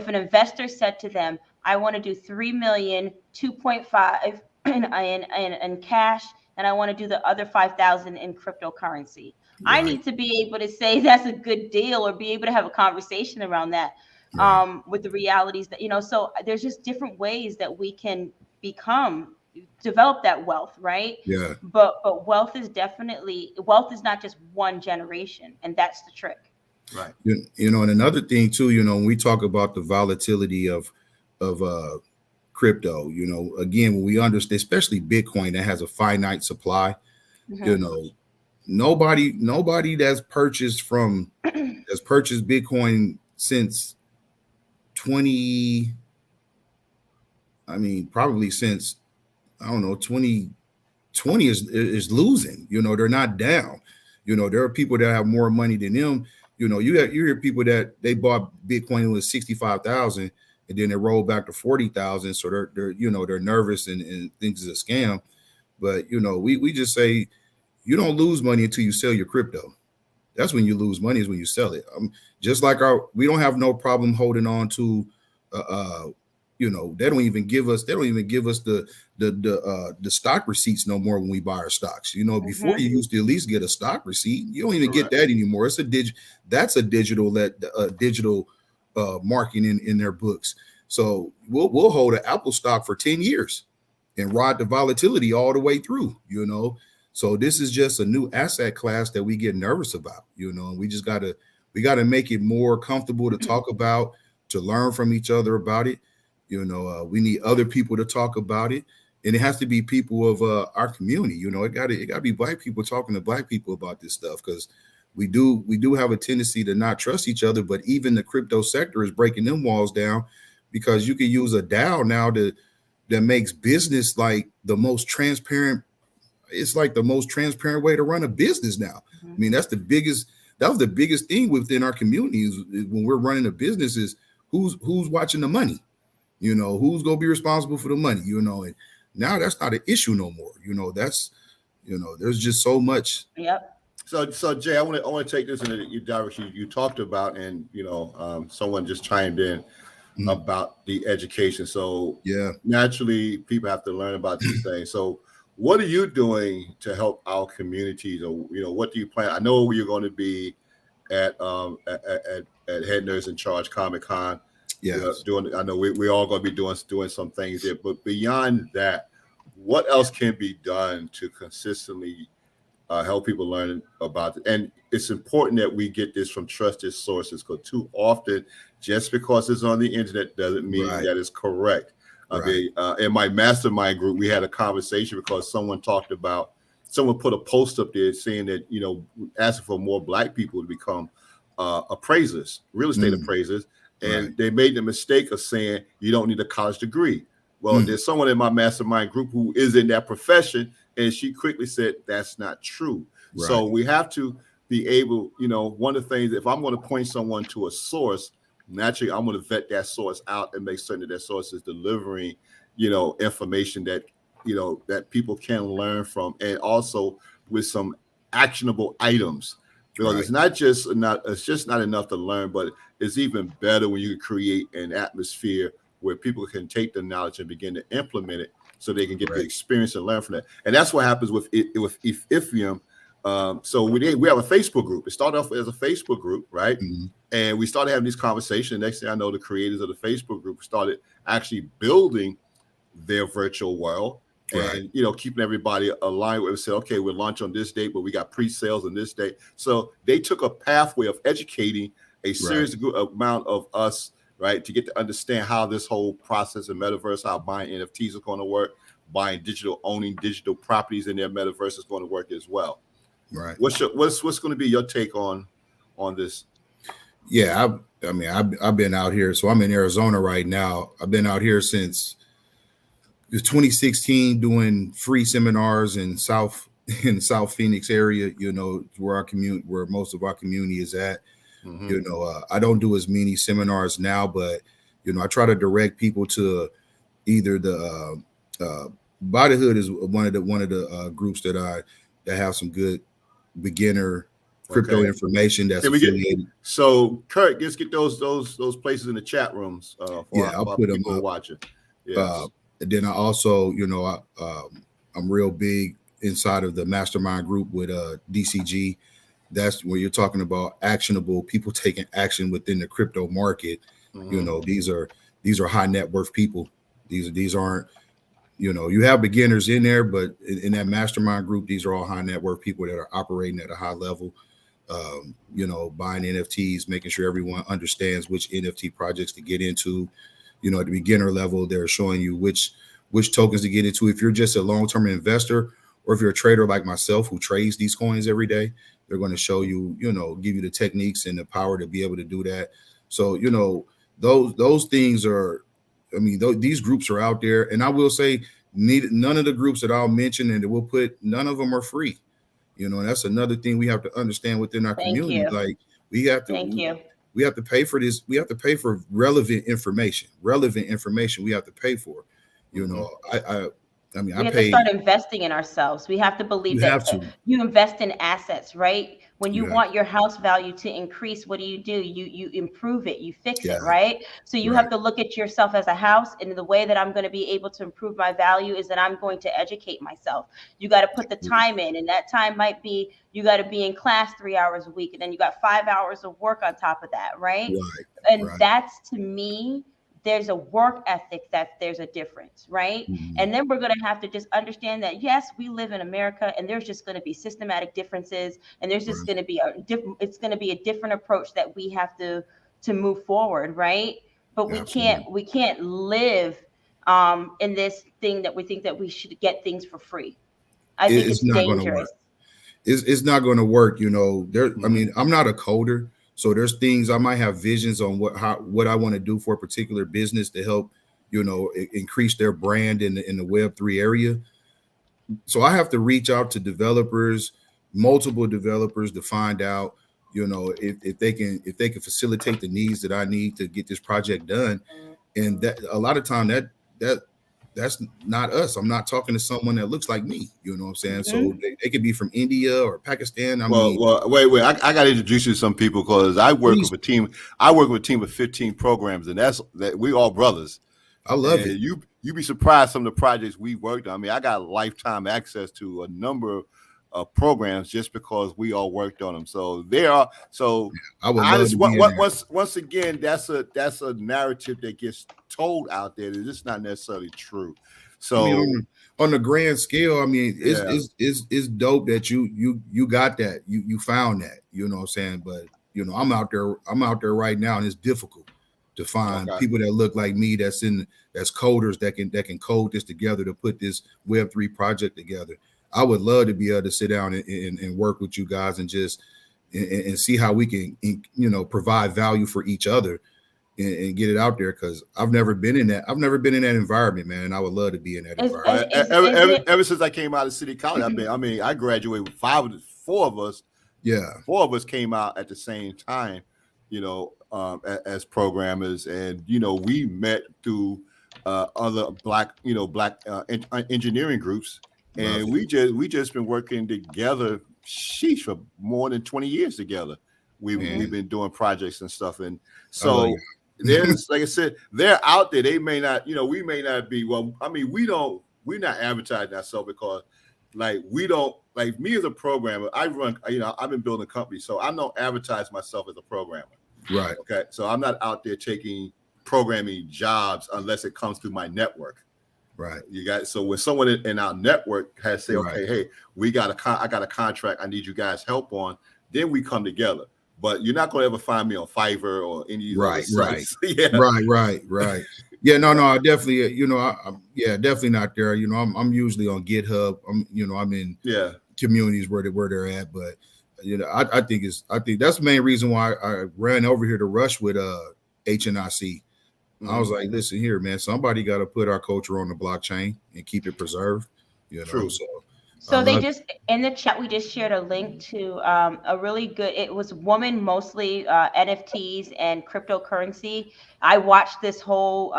an investor said to them, I want to do 3 million, 2.5 in cash, and I want to do the other 5,000 in cryptocurrency. I need to be able to say that's a good deal or be able to have a conversation around that with the realities that, so there's just different ways that we can develop that wealth, right? Yeah. But wealth is not just one generation, and that's the trick. Right. And another thing too, when we talk about the volatility of crypto, again, when we understand, especially Bitcoin that has a finite supply, nobody that's purchased Bitcoin since probably since 2020 is losing. They're not down. There are people that have more money than them. You hear people that they bought Bitcoin with 65,000 and then they rolled back to 40,000. So they're nervous and think it's a scam. But we just say you don't lose money until you sell your crypto. That's when you lose money, is when you sell it. Just like we don't have no problem holding on to, they don't even give us the stock receipts no more when we buy our stocks. Before you used to at least get a stock receipt. You don't even get that anymore. It's that's a digital marking in their books. So we'll hold an Apple stock for 10 years and ride the volatility all the way through, So this is just a new asset class that we get nervous about, and we just gotta make it more comfortable to talk about, to learn from each other about it. We need other people to talk about it, and it has to be people of our community. It gotta be Black people talking to Black people about this stuff, because we do have a tendency to not trust each other. But even the crypto sector is breaking them walls down, because you can use a DAO now that makes business like the most transparent. It's like the most transparent way to run a business now. I mean, that was the biggest thing within our communities when we're running a business, is who's watching the money, who's going to be responsible for the money, and now that's not an issue no more. There's just so much. Yep. So Jay, I want to take this in the direction you talked about, and someone just chimed in about the education. So naturally, people have to learn about these things. So what are you doing to help our communities, or what do you plan? I know you're going to be at Head Nerds in Charge Comic-Con. Yes. I know we're all going to be doing some things there, but beyond that, what else can be done to consistently help people learn about it? And it's important that we get this from trusted sources, because too often, just because it's on the internet doesn't mean that it's correct. In my mastermind group, we had a conversation because someone put a post up there saying that, asking for more Black people to become appraisers, real estate appraisers. And they made the mistake of saying you don't need a college degree. Well, there's someone in my mastermind group who is in that profession, and she quickly said that's not true. So we have to be able, one of the things, if I'm going to point someone to a source, naturally, I'm going to vet that source out and make certain that source is delivering, information that, that people can learn from, and also with some actionable items. Because it's just not enough to learn, but it's even better when you create an atmosphere where people can take the knowledge and begin to implement it, so they can get the experience and learn from that. And that's what happens with Ethereum. So we have a Facebook group. It started off as a Facebook group, right? And we started having these conversations. Next thing I know, the creators of the Facebook group started actually building their virtual world, and keeping everybody aligned with it. Said, okay, we'll launch on this date, but we got pre-sales on this date. So they took a pathway of educating a serious amount of us, to get to understand how this whole process of metaverse, how buying NFTs is going to work, owning digital properties in their metaverse is going to work as well. Right. What's going to be your take on this? Yeah, I've been out here. So I'm in Arizona right now. I've been out here since 2016 doing free seminars in South Phoenix area, where most of our community is at. I don't do as many seminars now, but I try to direct people to either the Bodyhood is one of the groups that have some good beginner crypto information that's affiliated. So Kurt, just get those places in the chat rooms. I'll put them up. Watching. Yes. And then I also, I'm real big inside of the mastermind group with DCG. That's where you're talking about actionable people taking action within the crypto market. These are high net worth people. These aren't, you have beginners in there, but in that mastermind group, these are all high net worth people that are operating at a high level, buying NFTs, making sure everyone understands which NFT projects to get into. At the beginner level, they're showing you which tokens to get into. If you're just a long-term investor, or if you're a trader like myself who trades these coins every day, they're going to show you, give you the techniques and the power to be able to do that. So, those things are, these groups are out there. And I will say none of the groups that I'll mention and that we'll put, none of them are free. And that's another thing we have to understand within our community. Like we have to pay for this. We have to pay for relevant information we have to pay for. I mean, We I have to paid. start investing in ourselves. We have to believe You that have to. you invest in assets, right? When you You have. want your house value to increase, what do? You improve it, you fix Yeah. it, right? So you Right. have to look at yourself as a house, and the way that I'm going to be able to improve my value is that I'm going to educate myself. You got to put the time in, and that time might be you got to be in class 3 hours a week, and then you got 5 hours of work on top of that, right? Right. And Right. that's, to me, there's a work ethic, that there's a difference, right? Mhm. And then we're going to have to just understand that, yes, we live in America, and there's just going to be systematic differences, and there's just Right. going to be it's going to be a different approach that we have to move forward, right? But Absolutely. we can't live in this thing that we think that we should get things for free. I think It's it's not going to work. dangerous. It's not going to work. You know, there. I Mhm. mean, I'm not a coder, so there's things I might have visions on what I want to do for a particular business to help, you know, increase their brand in the Web3 area. So I have to reach out to developers, multiple developers, to find out, you know, if they can facilitate the needs that I need to get this project done. And that a lot of time that that's not us. I'm not talking to someone that looks like me. You know what I'm saying? So Mhm. they could be from India or Pakistan. I Well, mean, wait. I got to introduce you to some people because I work please, with a team. I work with a team of 15 programs, and that we all brothers. I love it. And you be surprised some of the projects we worked on. I mean, I got lifetime access to a number of programs just because we all worked on them. So there are I would love honest. to be in there. Once again, that's a narrative that gets told out there that it's not necessarily true. I mean, So on the grand scale, I mean, yeah, it's dope that you got that. You found that, you know what I'm saying? But you know, I'm out there right now, and it's difficult to find okay. people that look like me that's coders that can code this together to put this Web3 project together. I would love to be able to sit down and work with you guys and just and see how we can, you know, provide value for each other and get it out there, because I've never been in that. I've never been in that environment, man. And I would love to be in that environment. Is it? Ever since I came out of City College, I mean, I graduated with four of us. Yeah. Four of us came out at the same time, you know, as programmers, and you know, we met through other black engineering groups, Love and it. we just been working together, sheesh, for more than 20 years together. We've Man, been doing projects and stuff, and I love so there's, like I said, they're out there. They may not, you know, we may not be. Well, I mean, we're not advertising ourselves because, like, we don't, like, me as a programmer. I run, you know, I've been building companies, so I don't advertise myself as a programmer. you. Right. Okay, so I'm not out there taking programming jobs unless it comes through my network. Right. You got, so when someone in our network has said, Right. okay, hey, I got a contract, I need you guys help on, then we come together. But you're not going to ever find me on Fiverr or any of these other sites. Yeah. Right. Yeah, no, I definitely, you know, I'm definitely not there. You know, I'm usually on GitHub. I'm in communities where they're at, but you know, I think that's the main reason why I ran over here to Rush with HNIC. I was like, listen here, man, somebody got to put our culture on the blockchain and keep it preserved. You know, True. So they just, in the chat, we just shared a link to a really good, it was woman, mostly NFTs and cryptocurrency. I watched this whole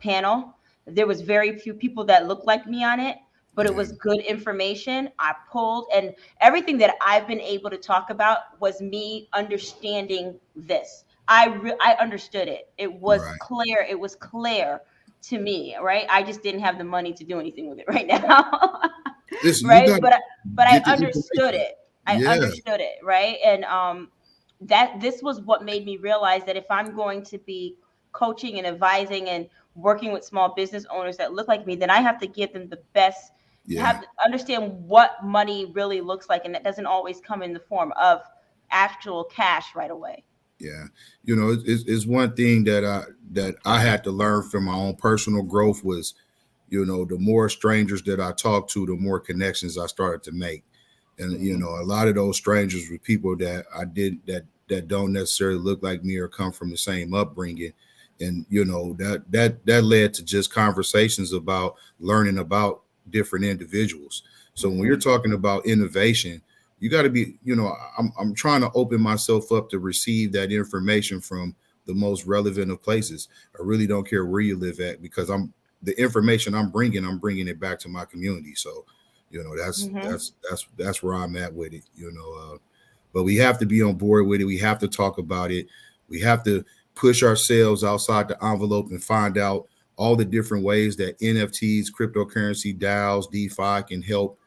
panel. There was very few people that looked like me on it, but it was good information. I pulled, and everything that I've been able to talk about was me understanding this. I understood it. It was clear. It was clear to me, right? I just didn't have the money to do anything with it right now. Listen, right, but I understood it. I understood it, right? And that this was what made me realize that if I'm going to be coaching and advising and working with small business owners that look like me, then I have to give them the best, have to understand what money really looks like, and that doesn't always come in the form of actual cash right away. Yeah, you know, it's one thing that I had to learn from my own personal growth was, you know, the more strangers that I talked to, the more connections I started to make. And, you know, a lot of those strangers were people that I did that don't necessarily look like me or come from the same upbringing. And, you know, that led to just conversations about learning about different individuals. So when you're talking about innovation, you got to be, you know, I'm trying to open myself up to receive that information from the most relevant of places. I really don't care where you live at, because the information I'm bringing it back to my community. So, Mhm. that's where I'm at with it. But we have to be on board with it. We have to talk about it. We have to push ourselves outside the envelope and find out all the different ways that NFTs, cryptocurrency, DAOs, DeFi can help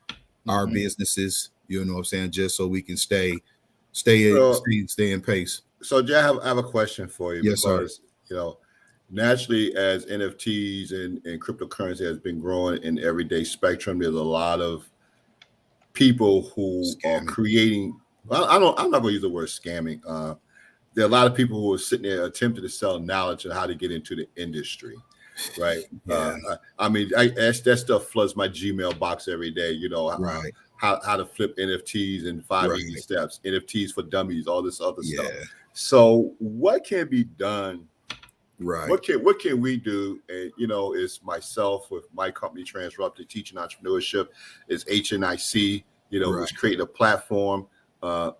our Mhm. businesses. You know what I'm saying? Just so we can stay So, in pace. so Jay, I have a question for you Yes, sir. because naturally, as NFTs and cryptocurrency has been growing in everyday spectrum, there's a lot of people who are Scamming. creating. Well, I'm not going to use the word scamming. There are a lot of people who are sitting there attempting to sell knowledge on how to get into the industry, right? Yeah. I mean, that stuff floods my Gmail box every day. Right. How to flip NFTs in 5 easy Right. steps, NFTs for dummies, all this other stuff. Yeah. So, what can be done? Right. What can we do? And it's myself with my company Transruptic Teaching Entrepreneurship. It's HNIC. Right. Who's creating a platform. To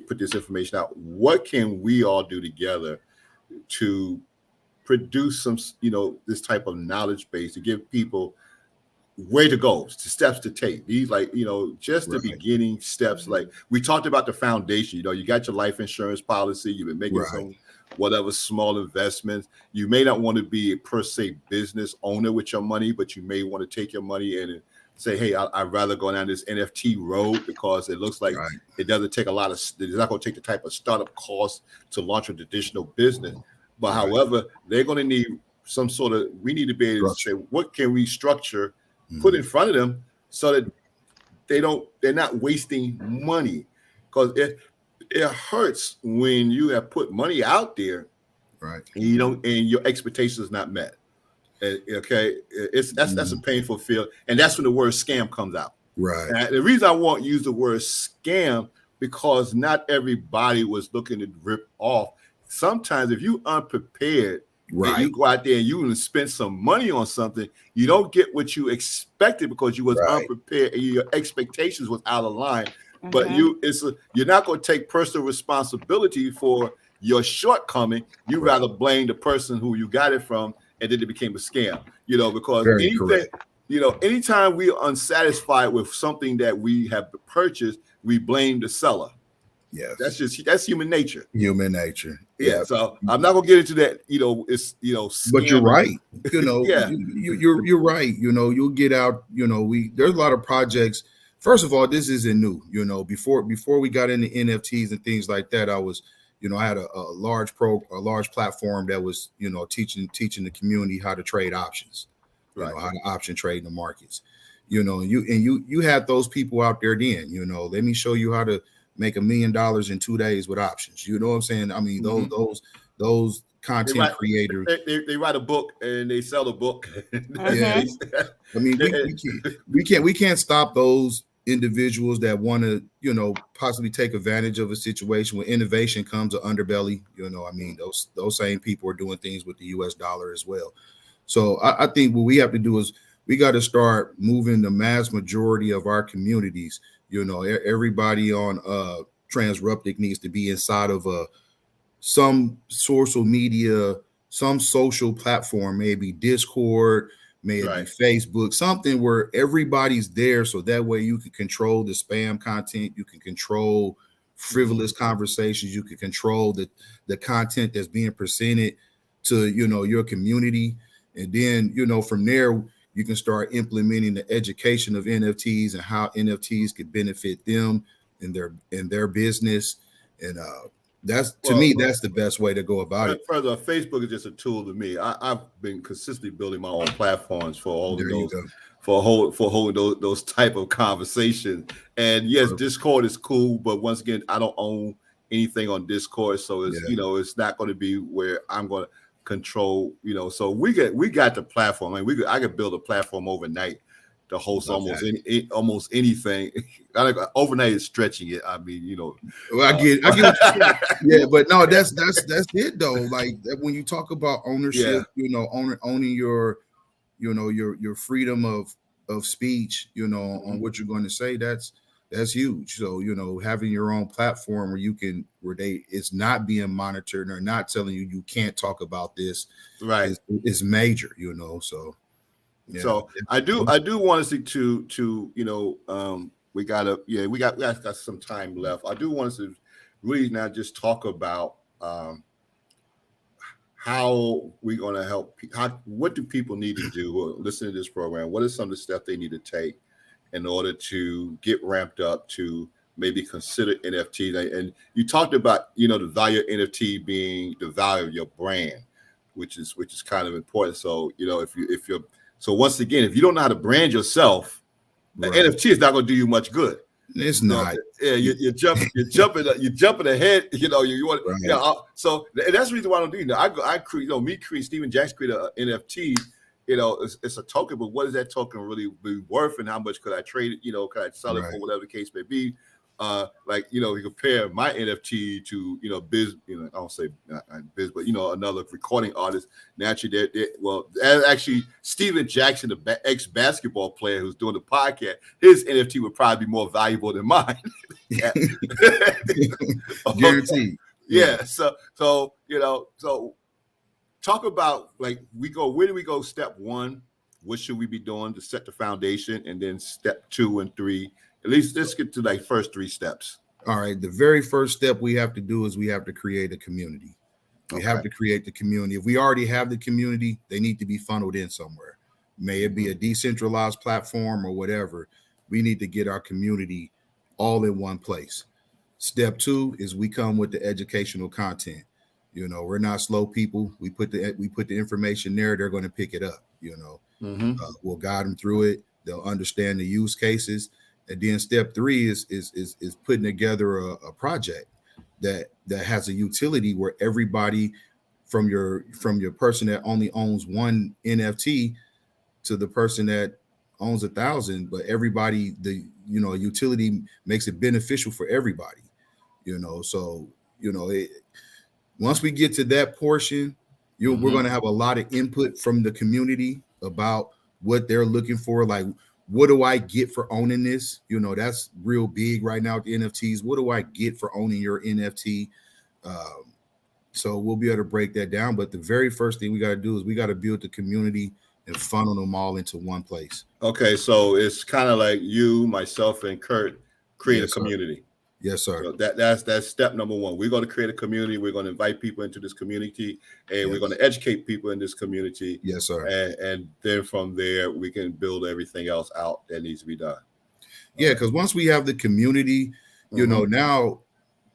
put this information out. What can we all do together to produce some, this type of knowledge base to give people where to go, steps to take. These just the Right. beginning steps. Like we talked about the foundation. You got your life insurance policy. You've been making Right. some whatever small investments. You may not want to be a per se business owner with your money, but you may want to take your money in and say, hey, I'd rather go down this NFT road because it looks like Right. it doesn't take a lot of, it's not going to take the type of startup cost to launch a traditional business. But Right. however, they're going to need some sort of, we need to be able to say, what can we structure, put in front of them so that they're not wasting money, because it hurts when you have put money out there, Right. and and your expectations is not met. Okay, that's a painful feel, and that's when the word scam comes out. Right. And the reason I won't use the word scam because not everybody was looking to rip off. Sometimes if you unprepared, Right. and you go out there and you spend some money on something, you don't get what you expected because you was Right. unprepared and your expectations was out of line. Mhm. But you're not going to take personal responsibility for your shortcoming. You Right. rather blame the person who you got it from, and then it became a scam. Because Very anything, correct. anytime we are unsatisfied with something that we have purchased, we blame the seller. Yes. That's human nature. Human nature. Yeah. So I'm not gonna get into that. It's But you're scamming. right. Yeah. You're right. You'll get out. There's a lot of projects. First of all, this isn't new. Before we got into NFTs and things like that, I was, I had a large platform that was, teaching the community how to trade options, Right. how to option trade in the markets. You had those people out there then. Let me show you how to make $1 million in 2 days with options. You know what I'm saying? I mean, those content creators. They write a book and they sell the book. Yeah. I mean, we can't stop those individuals that want to, possibly take advantage of a situation. When innovation comes, an underbelly. I mean, those same people are doing things with the US dollar as well. So I think what we have to do is we got to start moving the mass majority of our communities. Everybody on Transruptic needs to be inside of some social media, some social platform, maybe Discord, maybe Facebook, something where everybody's there. So that way you can control the spam content, you can control frivolous conversations, you can control the content that's being presented to, your community. And then, from there, you can start implementing the education of NFTs and how NFTs could benefit them in their business. And that's the best way to go about it. Further, Facebook is just a tool to me. I've been consistently building my own platforms for all of those, for holding those type of conversations. And yes, Discord is cool, but once again, I don't own anything on Discord, so it's it's not going to be where I'm going to control. So we got the platform. I mean, I could build a platform overnight to host almost anything. Overnight is stretching it. I mean, Well, I get what you're saying. Yeah, but no, that's it though. Like when you talk about ownership, owning your, your freedom of speech, on what you're going to say. That's huge. So, having your own platform it's not being monitored, and they're not telling you can't talk about this, Right. is major, So yeah. So I do want us to we got some time left. I do want us to really now just talk about how we're going to help. What do people need to do who are listening to this program? What are some of the steps they need to take in order to get ramped up to maybe consider NFT? And you talked about the value of NFT being the value of your brand, which is kind of important. So if you're so once again, if you don't know how to brand yourself, Right. an NFT is not going to do you much good. It's not. Yeah, you're jumping ahead. You want. Right. So and that's the reason why I don't do. I create. Stephen Jackson created an NFT. It's a token, but what is that token really be worth, and how much could I trade it? Could I sell it for whatever the case may be? You compare my NFT to Biz. I don't say not Biz, but another recording artist. Naturally, actually Stephen Jackson, the ex basketball player who's doing the podcast, his NFT would probably be more valuable than mine. Guaranteed. Yeah. So talk about where do we go? Step one, what should we be doing to set the foundation, and then step 2 and 3. At least let's get to first 3 steps. All right. The very first step we have to do is we have to create a community. We have to create the community. If we already have the community, they need to be funneled in somewhere. May it be a decentralized platform or whatever. We need to get our community all in one place. Step 2 is we come with the educational content. We're not slow people. We put the information there. They're going to pick it up. We'll guide them through it. They'll understand the use cases. And then step 3 is putting together a project that has a utility where everybody from your person that only owns one NFT to the person that owns 1,000, but everybody, utility makes it beneficial for everybody, so, once we get to that portion, we're going to have a lot of input from the community about what they're looking for. Like, what do I get for owning this? That's real big right now with the NFTs. What do I get for owning your NFT? So we'll be able to break that down. But the very first thing we got to do is we got to build the community and funnel them all into one place. Okay, so it's kind of like you, myself, and Kurt create a community. Yes, sir. So that's step number 1. We're going to create a community. We're going to invite people into this community, and we're going to educate people in this community. Yes, sir. And then from there, we can build everything else out that needs to be done. Yeah, because once we have the community, now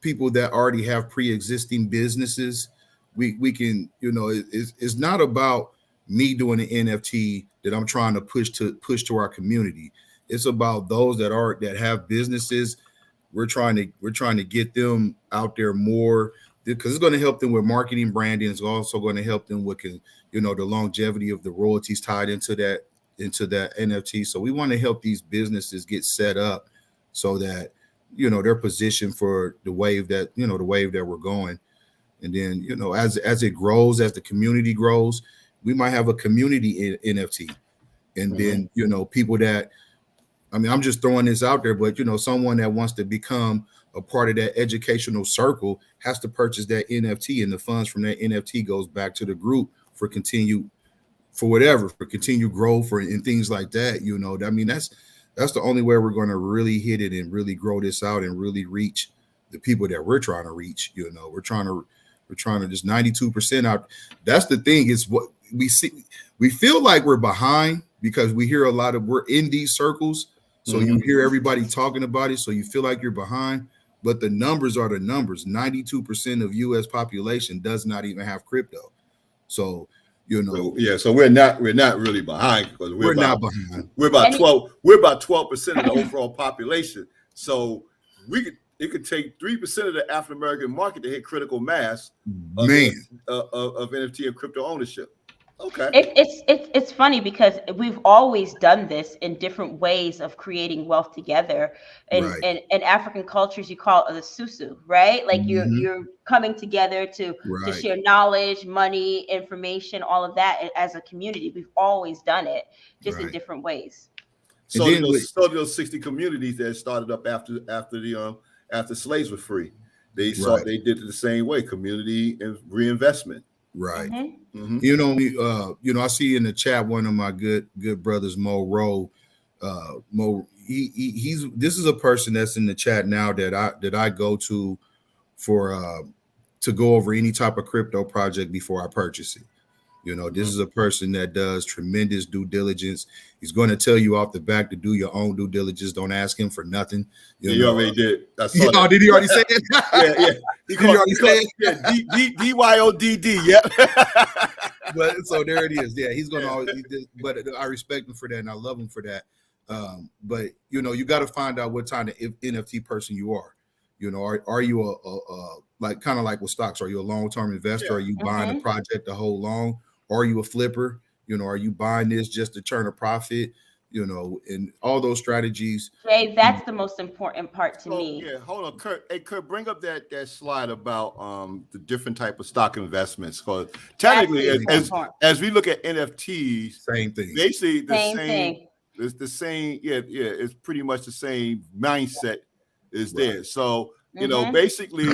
people that already have pre-existing businesses, we can, it's not about me doing an NFT that I'm trying to push to our community. It's about those that have businesses. We're trying to get them out there more, because it's going to help them with marketing, branding. It's also going to help them with the longevity of the royalties tied into that NFT. So we want to help these businesses get set up so that they're positioned for the wave that we're going. And then as it grows, as the community grows, we might have a community NFT, and then people that. I'm just throwing this out there, but someone that wants to become a part of that educational circle has to purchase that NFT, and the funds from that NFT goes back to the group for continued growth and things like that. That's the only way we're going to really hit it and really grow this out and really reach the people that we're trying to reach. We're trying to just 92% out. That's the thing, is what we see. We feel like we're behind because we hear we're in these circles. So you hear everybody talking about it, so you feel like you're behind, but the numbers are the numbers. 92% of U.S. population does not even have crypto. So, so we're not really behind, because we're not behind. We're about 12%. We're about 12% of the overall population. So it could take 3% of the African American market to hit critical mass of NFT and crypto ownership. Okay. It's funny because we've always done this in different ways of creating wealth together. And in African cultures, you call it the susu, right? Like you're coming together to share knowledge, money, information, all of that as a community. We've always done it, just in different ways. And So then those 60 communities that started up after slaves were free, they right, they did it the same way, community and reinvestment. right. Mm-hmm. I see in the chat one of my good brothers, Mo Rowe. He's this is a person that's in the chat now that I go to for to go over any type of crypto project before I purchase it. This is a person that does tremendous due diligence. He's going to tell you off the back to do your own due diligence. Don't ask him for nothing. You already did. I saw Oh, that. did he already say it? Yeah. Did he already say it? Yeah, DYODD. Yep. But so there it is. Yeah, he's gonna always. But I respect him for that, and I love him for that. But you got to find out what kind of NFT person you are. Are you a like kind of like with stocks? Are you a long-term investor? Yeah. Are you buying the project to hold long? Are you a flipper? Are you buying this just to turn a profit? And all those strategies. Jay, that's the most important part to me. Yeah, hold on, Kurt. Hey, Kurt, bring up that slide about the different type of stock investments. Because technically, as we look at NFTs, same thing. Basically, the same thing. It's the same. Yeah. It's pretty much the same mindset is there. So basically,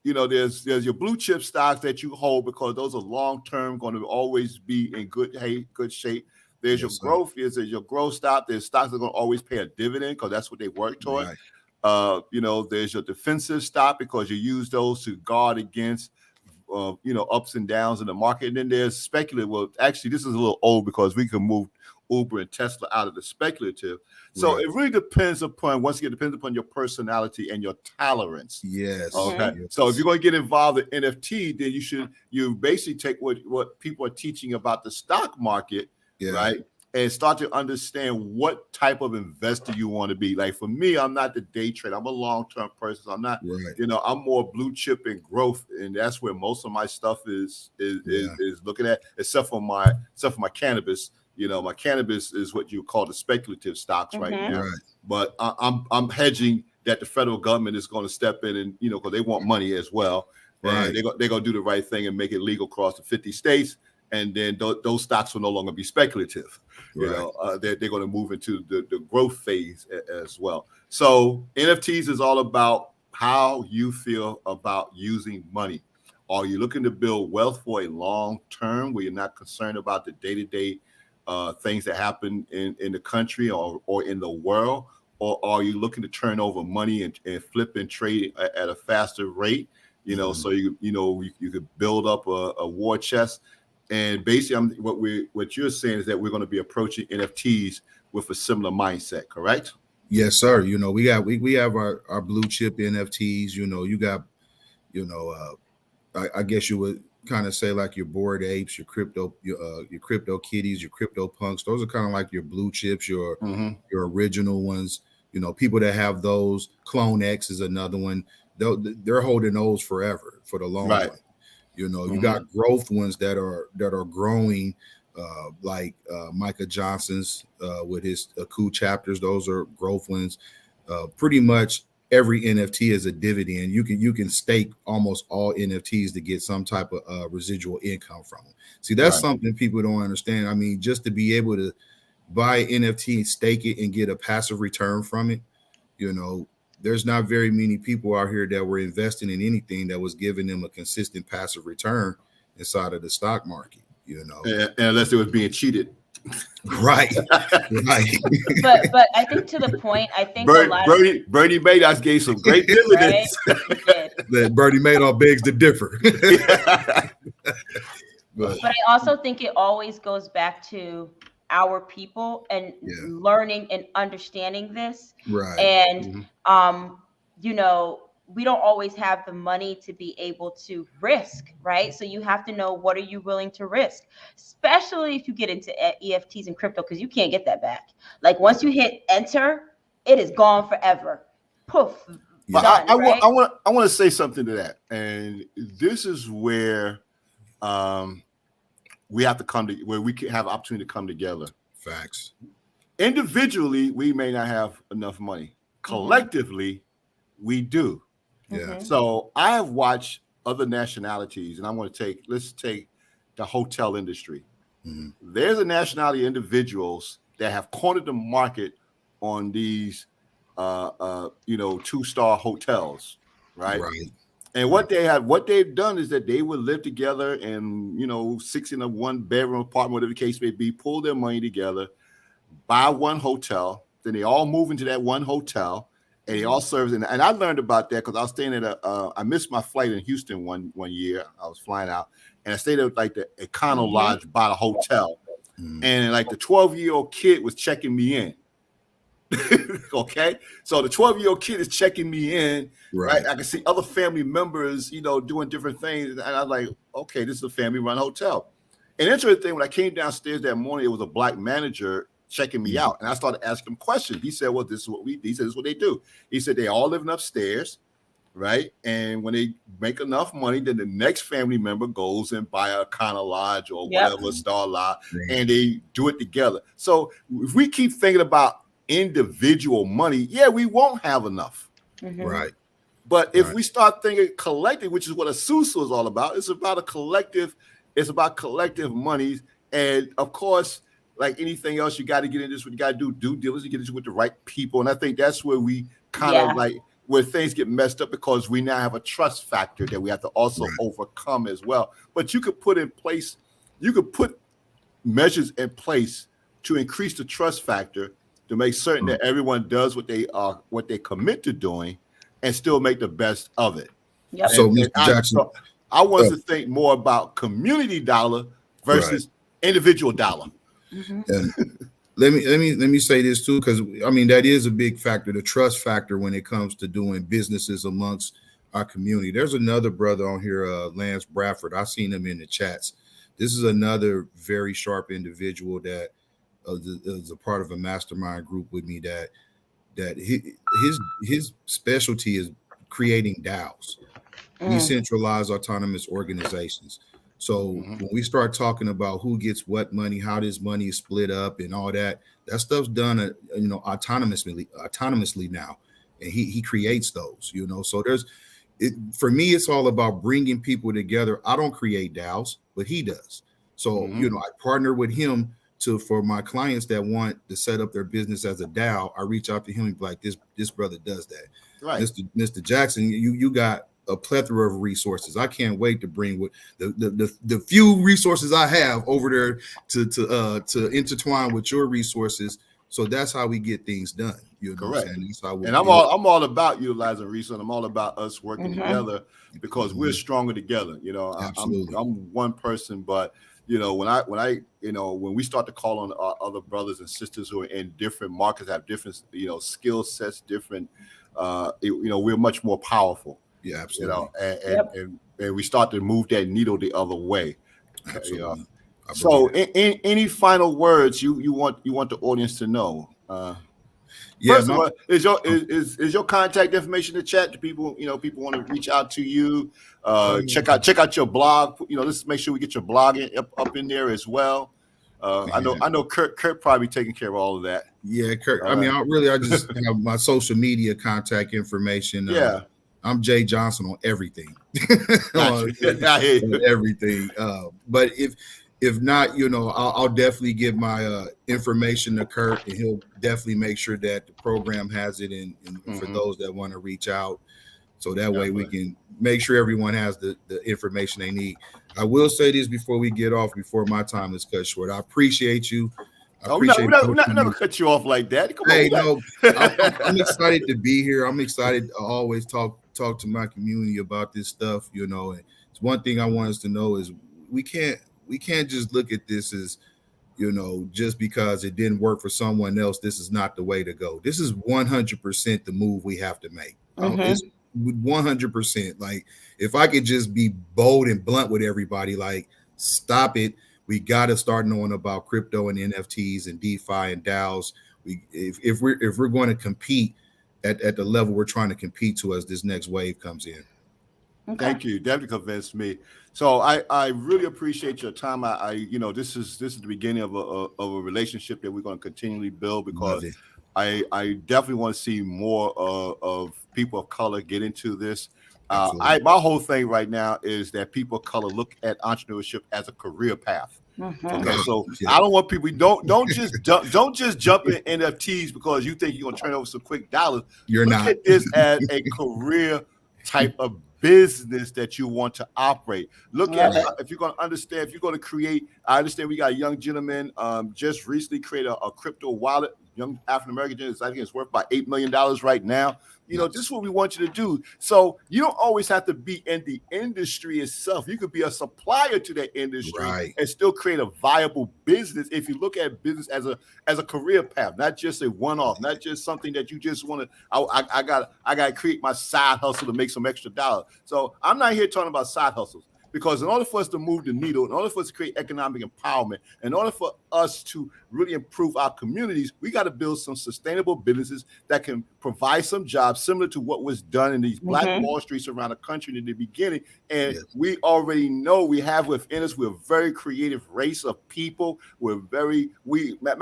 there's your blue chip stocks that you hold because those are long term, going to always be in good shape. There's your growth. There's your growth stock. There's stocks that are going to always pay a dividend because that's what they work toward. Right. There's your defensive stock because you use those to guard against, ups and downs in the market. And then there's speculative. Well, actually, this is a little old because we can move Uber and Tesla out of the speculative. So it really depends upon, once again, depends upon your personality and your tolerance. Yes. Okay. So if you're going to get involved in NFT, then you basically take what people are teaching about the stock market. Right. And start to understand what type of investor you want to be. Like for me, I'm not the day trader. I'm a long-term person. I'm not, I'm more blue chip and growth. And that's where most of my stuff is looking at, except for my cannabis. My cannabis is what you call the speculative stocks right now. Right. But I'm hedging that the federal government is going to step in and, because they want money as well. Right. And they're going to do the right thing and make it legal across the 50 states. And then those stocks will no longer be speculative. They're going to move into the growth phase as well. So NFTs is all about how you feel about using money. Are you looking to build wealth for a long term where you're not concerned about the day-to-day things that happen in the country or in the world? Or are you looking to turn over money and flip and trade at a faster rate? So you could build up a war chest. And basically, what you're saying is that we're going to be approaching NFTs with a similar mindset, correct? Yes, sir. We have our blue chip NFTs. You got, I guess you would kind of say like your Bored Apes, your crypto kitties, your crypto punks. Those are kind of like your blue chips, your original ones. People that have those. Clone X is another one. They're holding those forever for the long run. You got growth ones that are growing, like Micah Johnson's with his Aku chapters. Those are growth ones. Pretty much every NFT is a dividend. You can stake almost all NFTs to get some type of residual income from them. See, that's something people don't understand. I mean, just to be able to buy NFT, stake it, and get a passive return from it, there's not very many people out here that were investing in anything that was giving them a consistent passive return inside of the stock market, And unless it was being cheated. Right. But I think to the point, I think Bernie Madoff gave some great dividends. That Bernie Madoff begs to differ. But I also think it always goes back to our people and learning and understanding this. Right. And we don't always have the money to be able to risk, right? So you have to know, what are you willing to risk, especially if you get into EFTs and crypto, because you can't get that back. Like once you hit enter, it is gone forever. Poof. But done, I want to say something to that. And this is where we have to where we can have opportunity to come together. Facts. Individually, we may not have enough money. Collectively, we do. Yeah. So I have watched other nationalities, and let's take the hotel industry. There's a nationality of individuals that have cornered the market on these, 2-star hotels, right? Right. And what they've done is that they would live together in, 6 in a 1-bedroom apartment, whatever the case may be, pull their money together, buy one hotel, then they all move into that one hotel, and they all serve. And I learned about that because I was staying at I missed my flight in Houston one year. I was flying out, and I stayed at like the Econo Lodge by the hotel, and like the 12-year-old kid was checking me in. Okay, so the 12-year-old kid is checking me in, right? I can see other family members, doing different things, and I was like, okay, this is a family-run hotel. And interesting thing, when I came downstairs that morning, it was a black manager checking me out, and I started asking him questions. He said, "Well, this is what he said, this is what they do." He said they all living upstairs, right? And when they make enough money, then the next family member goes and buy a kind of lodge or whatever Star Lodge, and they do it together. So if we keep thinking about individual money, we won't have enough, Right? But if we start thinking collective, which is what a SUSU is all about, it's about a collective. It's about collective monies, and of course, like anything else, you got to get into this. What you got to do, due diligence, get into with the right people, and I think that's where we kind of like where things get messed up because we now have a trust factor that we have to also overcome as well. But you could put measures in place to increase the trust factor to make certain that everyone does what they commit to doing, and still make the best of it. So, Mr. Jackson, I want to think more about community dollar versus individual dollar. And let me say this too, because I mean that is a big factor, the trust factor when it comes to doing businesses amongst our community. There's another brother on here, Lance Bradford. I've seen him in the chats. This is another very sharp individual that is a part of a mastermind group with me. That his specialty is creating DAOs, decentralized autonomous organizations. So when we start talking about who gets what money, how this money is split up, and all that stuff's done, autonomously now, and he creates those. So for me, it's all about bringing people together. I don't create DAOs, but he does. So I partner with him for my clients that want to set up their business as a DAO. I reach out to him and be like, this brother does that. Right, Mr. Jackson, you got a plethora of resources. I can't wait to bring with the few resources I have over there to intertwine with your resources. So that's how we get things done. Correct. And I'm all about utilizing resources. I'm all about us working together because we're stronger together. I'm one person, but when we start to call on our other brothers and sisters who are in different markets, have different skill sets, different we're much more powerful. Yeah, absolutely. And we start to move that needle the other way. Absolutely. So, any final words you want the audience to know? First of all, is your contact information in the chat? Do people people want to reach out to you? Check out your blog. Let's make sure we get your blog up in there as well. I know Kurt probably taking care of all of that. Yeah, Kurt. I just have my social media contact information. I'm Jay Johnson on everything. On everything. But if not, I'll definitely give my information to Kurt, and he'll definitely make sure that the program has it in for those that want to reach out. So that way we can make sure everyone has the information they need. I will say this before we get off, before my time is cut short. I appreciate you. We're not never cut you off like that. I'm excited to be here. I'm excited to always talk to my community about this stuff, and it's one thing I want us to know is we can't just look at this as, just because it didn't work for someone else, this is not the way to go. This is 100% the move we have to make. It's 100%. Like, if I could just be bold and blunt with everybody, like, stop it. We got to start knowing about crypto and NFTs and DeFi and DAOs. If we're going to compete at the level we're trying to compete to as this next wave comes in. Okay. Thank you. Definitely convinced me. So I really appreciate your time. This is the beginning of a relationship that we're going to continually build, because I definitely want to see more of people of color get into this. My whole thing right now is that people of color look at entrepreneurship as a career path. Okay, so Yeah. I don't want people don't just jump in NFTs because you think you're gonna turn over some quick dollars. You're Look not. at this as a career type of business that you want to operate. Look at Love it. if you're gonna understand, if you're gonna create. I understand we got a young gentleman just recently created a crypto wallet. Young African American, I think it's worth about $8 million right now. You know, this is what we want you to do. So you don't always have to be in the industry itself. You could be a supplier to that industry Right. and still create a viable business. If you look at business as a career path, not just a one-off, not just something that you just want to. I got to create my side hustle to make some extra dollars. So I'm not here talking about side hustles. Because in order for us to move the needle, in order for us to create economic empowerment, in order for us to really improve our communities, we got to build some sustainable businesses that can provide some jobs similar to what was done in these Black Wall Streets around the country in the beginning. And we already know we have within us, we're a very creative race of people. Matter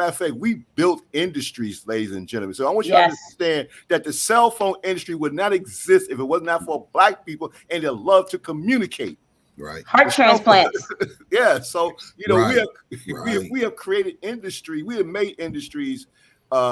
of fact, we built industries, ladies and gentlemen. So I want you to understand that the cell phone industry would not exist if it was not for Black people and their love to communicate. Right. Heart transplants. Yeah. So, you know, Right. we have created industry. We have made industries,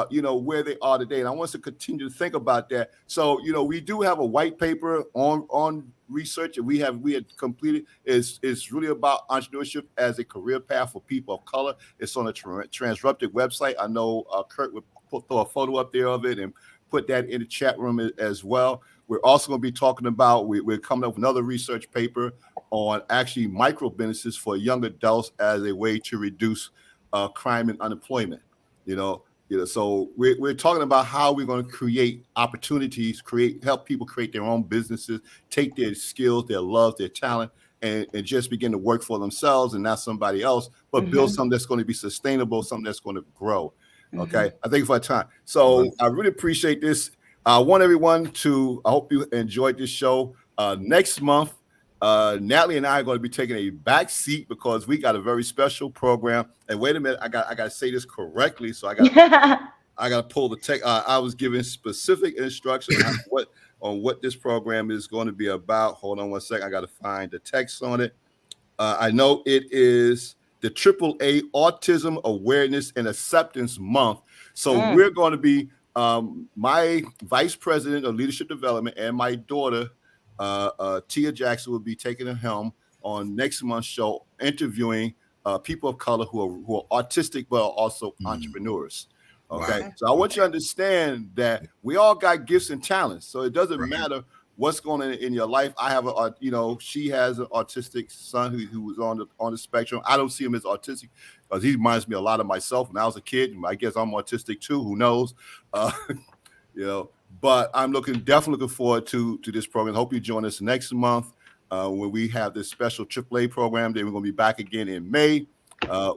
you know, where they are today. And I want us to continue to think about that. So, you know, we do have a white paper on research that we had completed. It's really about entrepreneurship as a career path for people of color. It's on the Transruptic website. I know Kurt would throw a photo up there of it and put that in the chat room as well. We're also going to be talking about, we're coming up with another research paper on actually micro businesses for young adults as a way to reduce crime and unemployment. You know, so we're talking about how we're going to create opportunities, help people create their own businesses, take their skills, their love, their talent, and just begin to work for themselves and not somebody else, but build something that's going to be sustainable, something that's going to grow. Okay. I thank you for your time. So I really appreciate this. I want everyone to, I hope you enjoyed this show. Next month, Natalie and I are going to be taking a back seat because we got a very special program. And wait a minute, I got to say this correctly. So I got to pull the tech. I was given specific instructions on what this program is going to be about. Hold on one second. I got to find the text on it. I know it is the AAA Autism Awareness and Acceptance Month. So we're going to be, my vice president of leadership development and my daughter, Tia Jackson, will be taking the helm on next month's show, interviewing people of color who are autistic, but are also entrepreneurs. Okay. Wow. So I want you to understand that we all got gifts and talents. So it doesn't matter what's going on in your life. I have she has an autistic son who was on the spectrum. I don't see him as autistic because he reminds me a lot of myself when I was a kid. I guess I'm autistic too. Who knows? But I'm definitely looking forward to this program. Hope you join us next month when we have this special AAA program. Then we're going to be back again in May.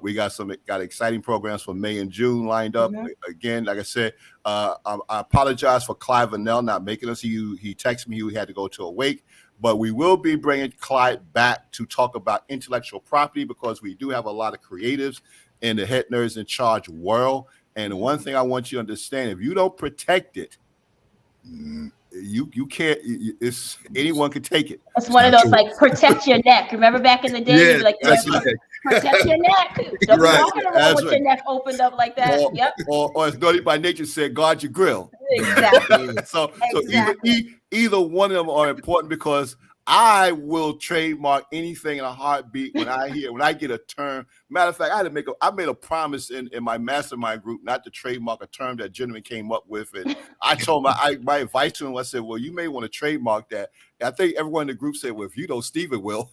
We got exciting programs for May and June lined up. Again, like I said, I apologize for Clyde Vanell not making us. He texted me he had to go to a wake, but we will be bringing Clyde back to talk about intellectual property because we do have a lot of creatives in the Head Nerds in Charge world. And one thing I want you to understand, if you don't protect it, you can't. Anyone can take it. It's one of those like protect your neck. Remember back in the day, like protect your neck. Don't be walking around with your neck opened up like that. Or as Naughty by Nature said, guard your grill. Exactly. So either one of them are important because I will trademark anything in a heartbeat when I get a term. Matter of fact, I made a promise in my mastermind group not to trademark a term that gentleman came up with. And I told my advice to him, I said, well, you may want to trademark that. And I think everyone in the group said, well, if you don't, Steven will.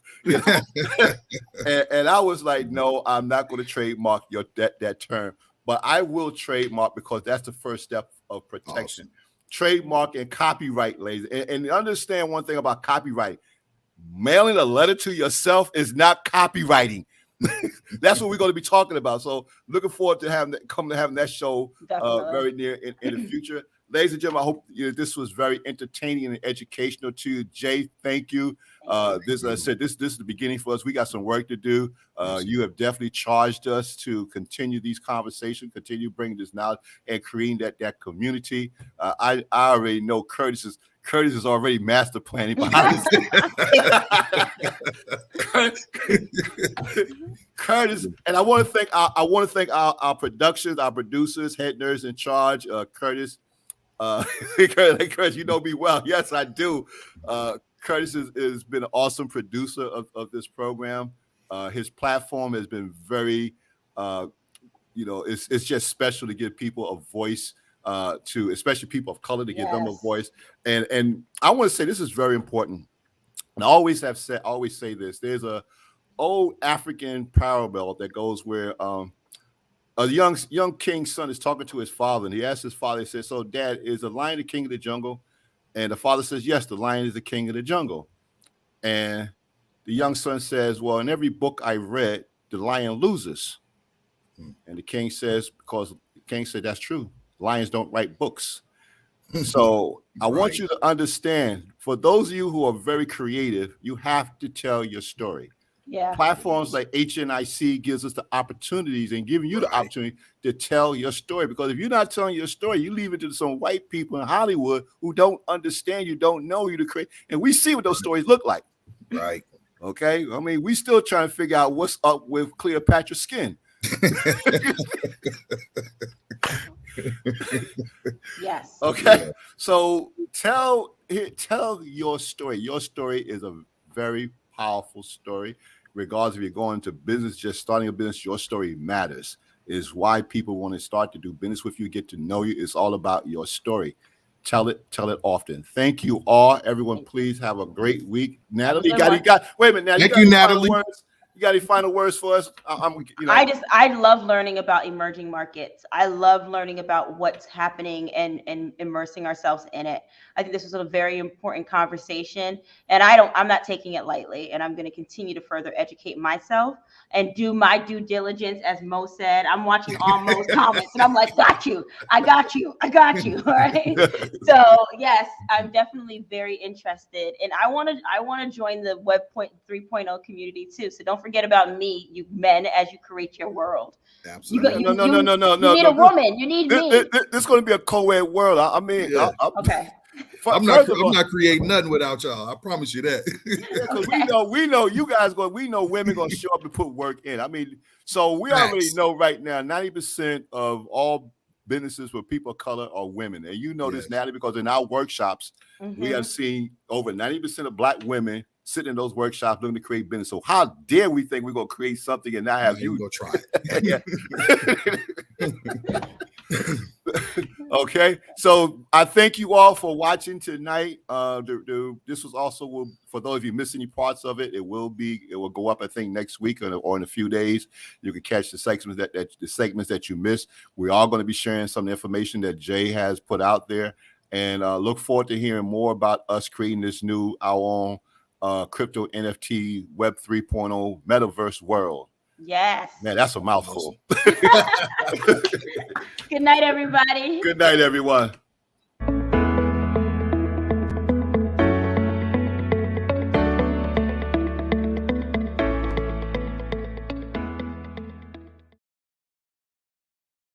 And I was like, no, I'm not going to trademark that term. But I will trademark because that's the first step of protection. Awesome. Trademark and copyright, ladies. And understand one thing about copyright. Mailing a letter to yourself is not copywriting. That's what we're going to be talking about. So looking forward to having that show very near in the future. Ladies and gentlemen, I hope this was very entertaining and educational to you. Jay, thank you. This is the beginning for us. We got some work to do. You have definitely charged us to continue these conversations, continue bringing this knowledge and creating that community. I already know Curtis Curtis is already master planning behind the scenes. Curtis, and I want to thank our productions, our producers, head nerds in charge, Curtis. Curtis, you know me well. Yes, I do. Curtis has been an awesome producer of this program. His platform has been very, it's just special to give people a voice, to especially people of color, to give them a voice. And I want to say this is very important. And I always say this. There's a old African parable that goes where a young king's son is talking to his father, and he asks his father, he says, "So, Dad, is the lion the king of the jungle?" And the father says, "Yes, the lion is the king of the jungle." And the young son says, "Well, in every book I read, the lion loses." And the king says, because the king said, "That's true. Lions don't write books." So I want you to understand, for those of you who are very creative, you have to tell your story. Yeah. Platforms like HNIC gives us the opportunities and giving you the opportunity to tell your story. Because if you're not telling your story, you leave it to some white people in Hollywood who don't understand you, don't know you to create. And we see what those stories look like. Right. Okay. I mean, we still trying to figure out what's up with Cleopatra's skin. Yes. Okay. So tell your story. Your story is a very powerful story. Regardless if you're going into business, just starting a business, your story matters. Is why people want to start to do business with you, get to know you. It's all about your story. Tell it often. Thank you all. Everyone, please have a great week. Natalie, wait a minute. Natalie, thank you, Natalie. You got any final words for us? I love learning about emerging markets. I love learning about what's happening and immersing ourselves in it. I think this was a very important conversation, and I'm not taking it lightly, and I'm going to continue to further educate myself and do my due diligence. As Mo said, I'm watching all Mo's comments, and I'm like, I got you. All right. So yes, I'm definitely very interested, and I want to join the Web 3.0 community too. So don't forget about me, you men, as you create your world. Absolutely. No. You need a woman. You need me. This is going to be a co-ed world. I mean, okay. I'm not creating nothing without y'all. I promise you that. we know you guys we know women gonna show up and put work in. I mean, so we already know right now 90% of all businesses with people of color are women. And you know this, Natalie, because in our workshops, we have seen over 90% of Black women sitting in those workshops looking to create business. So how dare we think we're gonna create something and not have you go try it. Okay, so I thank you all for watching tonight. This was also, for those of you missing any parts of it, it will go up, I think, next week or in a few days. You can catch the segments that you missed. We are going to be sharing some information that Jay has put out there, and look forward to hearing more about us creating this our own crypto NFT Web 3.0 metaverse world. Yes. Man, that's a mouthful. Good night, everybody. Good night, everyone.